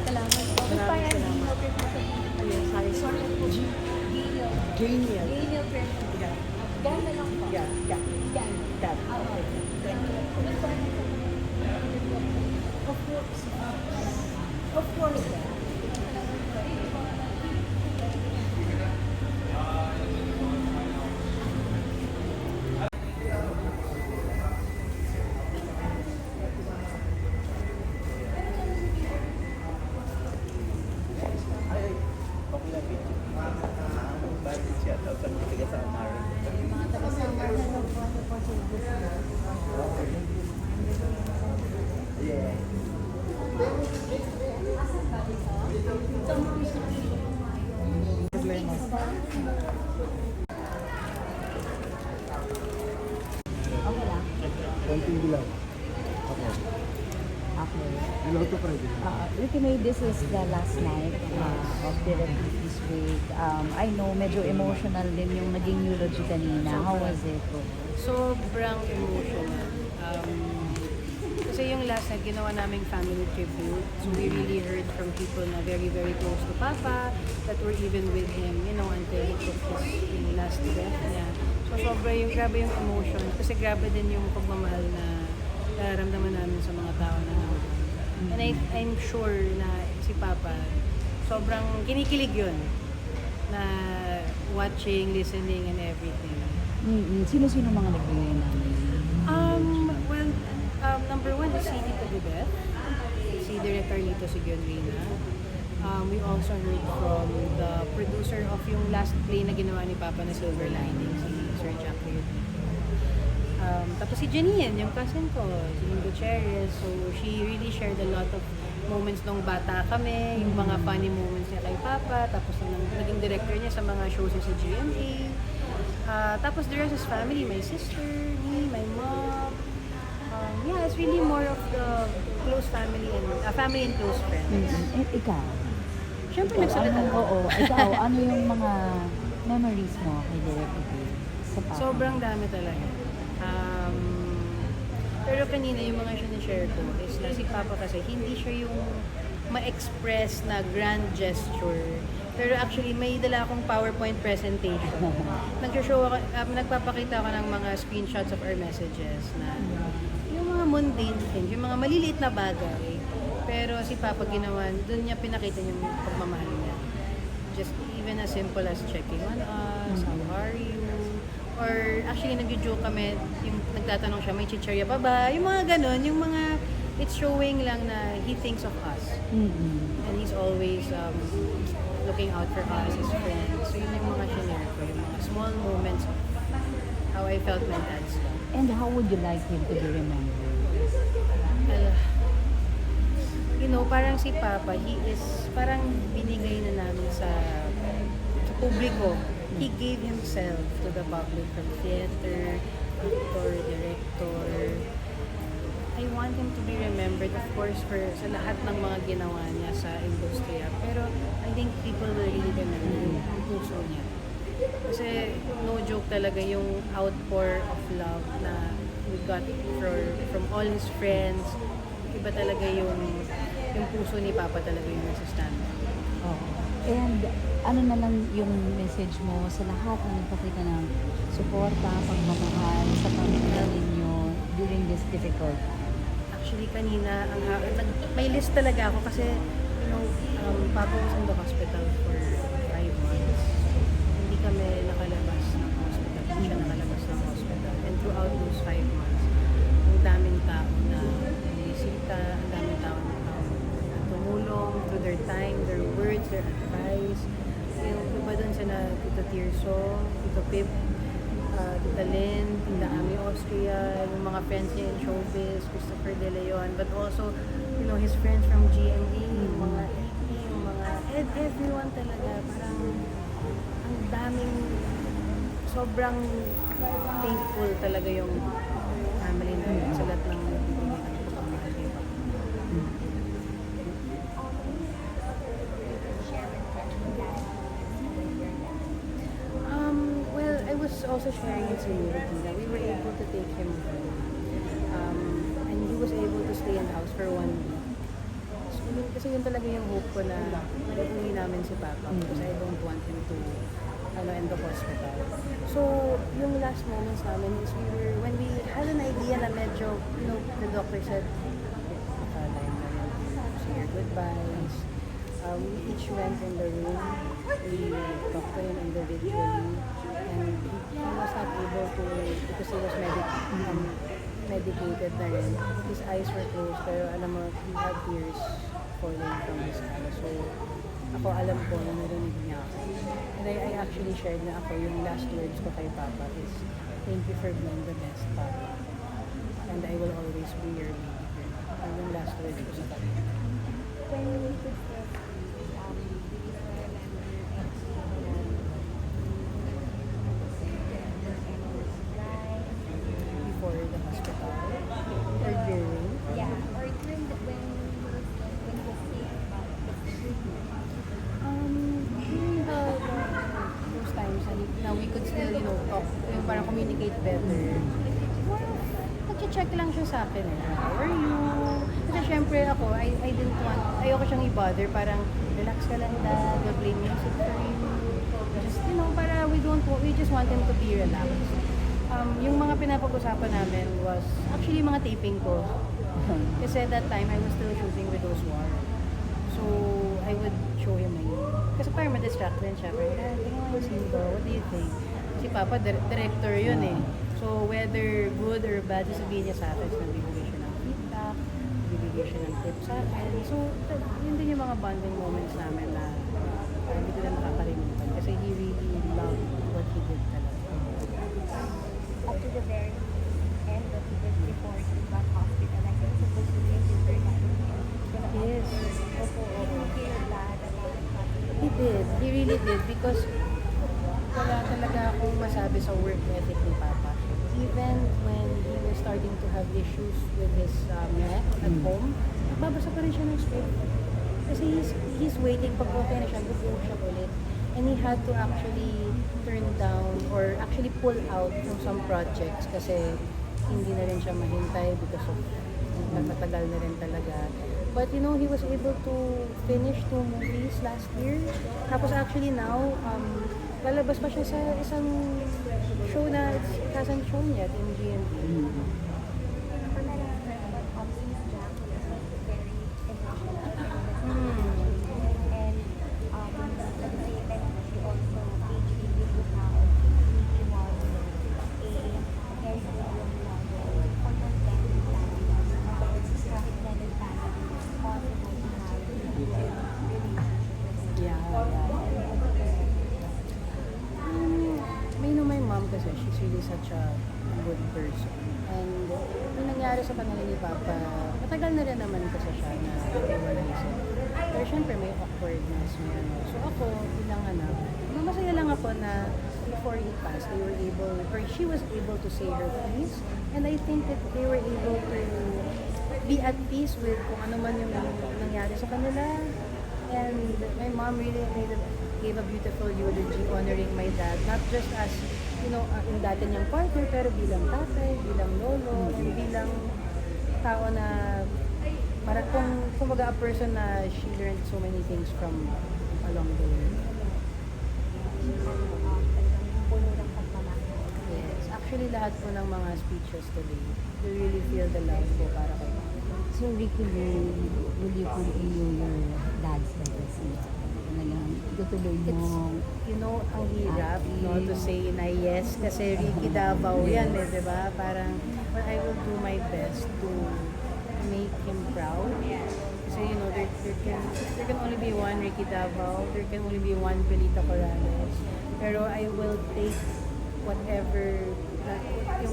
Salamat po. Ms. Pai, Maraming I'm salamat. okay po sa Sorry. Genial. Genial. Genial person. Yeah. Gan na lang po. Yeah. Gan. That. Okay. Thank you. Ms. Pai, Of course. Konting bilang. Okay. Hello to Freddy. Ricky May, this is the last night of the Refugees Week. I know medyo emotional din yung naging eulogy kanina. How was it? Sobrang emotional. Kasi yung last night, ginawa naming family tribute. So we really heard from people na very, very close to Papa, that were even with him, until he took his last breath niya. So grabe yung emotion. Kasi grabe din yung pagmamahal na nararamdaman namin sa mga tao na naman. And I'm sure na si Papa, sobrang kinikilig yun na watching, listening, and everything. Sino-sino mga nagbigay namin? Number one is si Tita Bebeth, si Director Lito Sigionrina. We also heard from the producer of yung last play na ginawa ni Papa na Silver Lining, si Sir Jack Leodito. Tapos si Janine, yung cousin ko, si Lynn Gutierrez. So she really shared a lot of moments nung bata kami, yung mga funny moments niya kay Papa, tapos naging director niya sa mga shows niya sa GMA. Tapos the rest is family, my sister, me, my mom. Yeah, it's really more of the close family and close friends. Ikaw? Siyempre, nagsalita. Ikaw, ano yung mga memories mo kay Direk Ricky sa Papa? Sobrang dami talaga. Pero kanina yung mga sinishare ko is na si Papa kasi hindi siya yung ma-express na grand gesture. Pero actually, may dala akong PowerPoint presentation. Nag-show ako, nagpapakita ako ng mga screenshots of our messages na yung mga mundane things, yung mga maliliit na bagay. Pero si Papa ginawa, doon niya pinakita yung pagmamahal niya. Just even as simple as checking on us, how are you? Or actually, nag-joke kami, yung nagtatanong siya, may chichirya pa ba? Yung mga ganun, yung mga, it's showing lang na he thinks of us. And he's always looking out for us, his friends. So yun yung mga shinare ko, yung mga small moments of how I felt my dad's love. And how would you like him to be remembered? Parang si Papa, he is, parang binigay na namin sa publiko. He gave himself to the public from theater, actor, director. I want him to be remembered, of course, for sa lahat ng mga ginawa niya sa industriya. Pero I think people will really remember yung puso niya. Kasi no joke talaga yung outpour of love na we got from all his friends. Iba talaga yung puso ni Papa talaga yung nasa-stand. And ano na lang yung message mo sa lahat na nagpakita ng suporta, pagmamahal sa pamilya ninyo during this difficult time? Actually, kanina, may list talaga ako kasi, Papa was in the hospital for 5 months. Hindi kami nakalabas ng hospital. Hindi siya nakalabas ng hospital. And throughout those 5 months, ang daming tao na bumisita, ang daming tao na tumulong through their time, their words, their advice. Yung iba dun sila, Tito Tirso, Tito Pip, Tita Lynn, Tita Ami Austria, yung mga friends niya in showbiz, Christopher De Leon, but also, his friends from GMD, yung mga EP, yung mga, everyone talaga, parang, ang daming, sobrang thankful talaga yung family namin sa lahat ng nagbibigay ng pagmamahal kay Papa. Well, I was also sharing it to you, Regina. We were able to take him home. And he was able to stay in the house for 1 week. So, kasi yun talaga yung hope ko na uwi namin si Papa because I don't want him to in the hospital. So, yung last moments namin is when we had an idea na medyo, the doctor said, time na yun to say your goodbyes. We each went in the room, we talked to him individually, and he was not able to, because he was medicated na rin. His eyes were closed, pero alam mo, he had tears falling from his eyes. So, ako alam ko na narinig niya ako. And I actually shared na ako, yung last words ko kay Papa is, thank you for being the best, Papa. And I will always be your baby. And yung last words ko sa kanya. Before the hospital, or during? Yeah, or during when he was sick about the treatment? During those times, na we could still, talk, yung parang communicate better. Nag-check lang siya sa akin, how are you? Kasi syempre ako, I didn't want, ayoko siyang i-bother, parang relax ka lang dad, we'll play music for you. Just, para we just want him to be relaxed. Yung mga pinapag-usapan namin was actually mga taping ko. Kasi at that time, I was still shooting with Those War. So, I would show him my kasi parang ma-distract din siya. Parang, tingnan mo yung scene ko, what do you think? Si Papa, director yun eh. So, whether good or bad, sabihin niya sa akin, nagbibigay siya ng feedback, nagbibigay siya ng tips sa akin. So, yun din yung mga bonding moments namin na hindi ko na nakakalimutan. Kasi he really loved what he did talaga. Up to the very end of his report in that hospital, like he was supposed to take his birth certificate. Yes. Opo, okay with that about it. He did. He really did. Because wala talaga akong masabi sa work ethic ni Papa. Even when he was starting to have issues with his neck at home, babasa pa rin siya ng script. Kasi he's waiting, pag okay na siya, bubuo siya ulit. And he had to actually turn down or actually pull out from some projects kasi hindi na rin siya mahintay because of matagal na rin talaga. But he was able to finish 2 movies last year. Tapos actually now, lalabas pa siya sa isang show na it hasn't shown yet in GMA. For my last about Prince Jack, was very emotional. And at the same time, she also paid tribute to how Mickey Mouse, a very young model, for your family family, extended family, possible to have a relationship with My mom kasi, she's really such a good person. And yung nangyari sa kanila ni Papa, matagal na rin naman kasi siya na iwalay siya. Pero syempre may awkwardness, may ano. So ako, bilang anak, masaya lang ako na before he passed, they were able, or she was able to say her piece. And I think that they were able to be at peace with kung ano man yung nangyari sa kanila. And my mom really gave a beautiful eulogy honoring my dad, not just as, yung dati niyang partner, pero bilang tatay, bilang lolo, and bilang tao na, para kumbaga a person na she learned so many things from along the way. Yes, actually lahat po ng mga speeches today, you really feel the love po para kay Papa. So Ricky, will you continue your dad's legacy? Talagang tutuloy mo. Ang hirap, to say na yes, kasi Ricky Davao yan di ba? Parang, but I will do my best to make him proud. Kasi there can only be one Ricky Davao, there can only be one Pelita Corrales. Pero I will take whatever,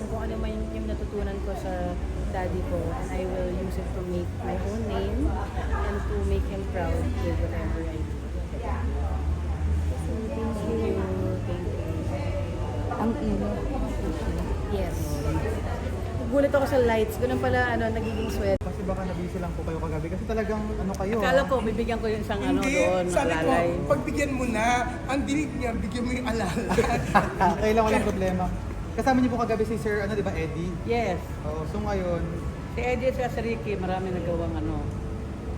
kung ano man yung natutunan ko sa daddy ko, and I will use it to make my own name and to make him proud with whatever I do. Thank you. Ang ilo. Yes. Nagulat ako sa lights. Ganun pala, nagiging sweat. Kasi baka nabisi lang po kayo kagabi. Kasi talagang kayo. Akala ko, bibigyan ko yung isang doon, sabi ko, alalay. pagbigyan mo na, ang dinig niya, bigyan mo yung alalay. Kailangan walang problema. Kasama niyo po kagabi si Sir, di ba, Eddie? Yes. So ngayon, Si Eddie at si Ricky, marami nagawang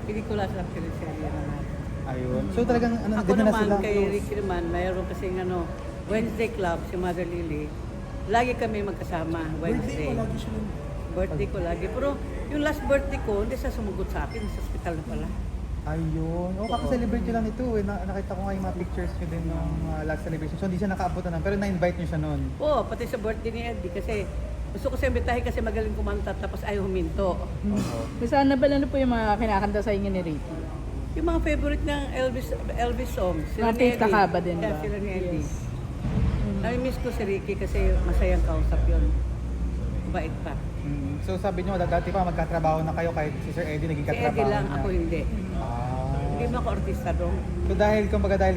pelikula sa teleserye naman. ayun. So talagang, Ako ganyan na naman, sila. kay Ricky naman, mayroon kasing Wednesday Club, si Mother Lily. Lagi kami magkasama, Wednesday. Birthday ko lagi. Pero yung last birthday ko, hindi siya sumugot sa akin, sa hospital na pala. Ayun. Kaka-celebrate nyo lang ito eh. Nakita ko nga yung mga pictures nyo din ng last celebration. So hindi siya nakaabutan ng, pero na-invite nyo siya noon. Oo, pati sa birthday ni Eddie kasi gusto ko siya imbitahin kasi magaling kumanta tapos ayaw huminto. Saan na ba po yung mga kinakanta sa inyo ni Ricky? Yung mga favorite ng Elvis songs. Sila Mga ni Pista Eddie. ka ba din ba? Yeah, sila ni Eddie. Nami-miss ko si Ricky kasi masayang kausap yun. Bait pa. So sabi nyo, dati pa magkatrabaho na kayo kahit si Sir Eddie naging Si katrabaho Eddie lang, niya. ako hindi. Hindi mo ako artista doon. So dahil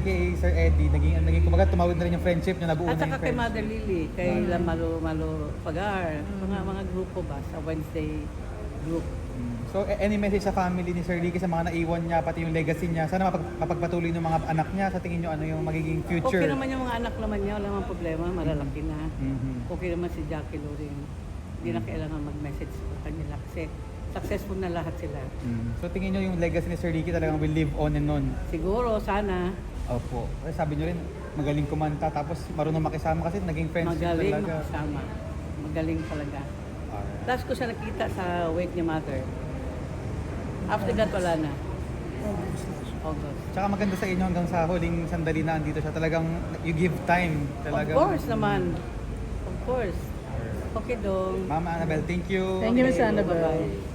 kay Sir Eddie, naging tumawid na rin yung friendship niya, nabuo At na saka yung kay friendship. Mother Lily, kay Malo Pagar, mga grupo ba sa Wednesday group. So, any message sa family ni Sir Ricky sa mga naiwan niya, pati yung legacy niya? Sana mapagpatuloy ng mga anak niya. Sa tingin niyo, ano yung magiging future? Okay naman yung mga anak naman niya, wala namang problema, malalaki na. Mhm. Okay naman si Jackie Loring. Hindi na kailangan mag-message sa kanila kasi successful na lahat sila. So, tingin niyo yung legacy ni Sir Ricky talagang will live on and on? Siguro, sana. Opo. Kasi sabi niyo rin, magaling kumanta, tapos marunong makisama kasi naging friendship Magaling talaga. makasama. Magaling talaga. Alright. Last ko siya nakita sa wake ni Mother. After that, wala na. August. Tsaka maganda sa inyo hanggang sa huling sandali na andito siya. Talagang you give time. Talagang, Of course naman. Of course. Okay, dong. Mama Annabelle, thank you. Thank you, Miss Annabelle. Bye-bye.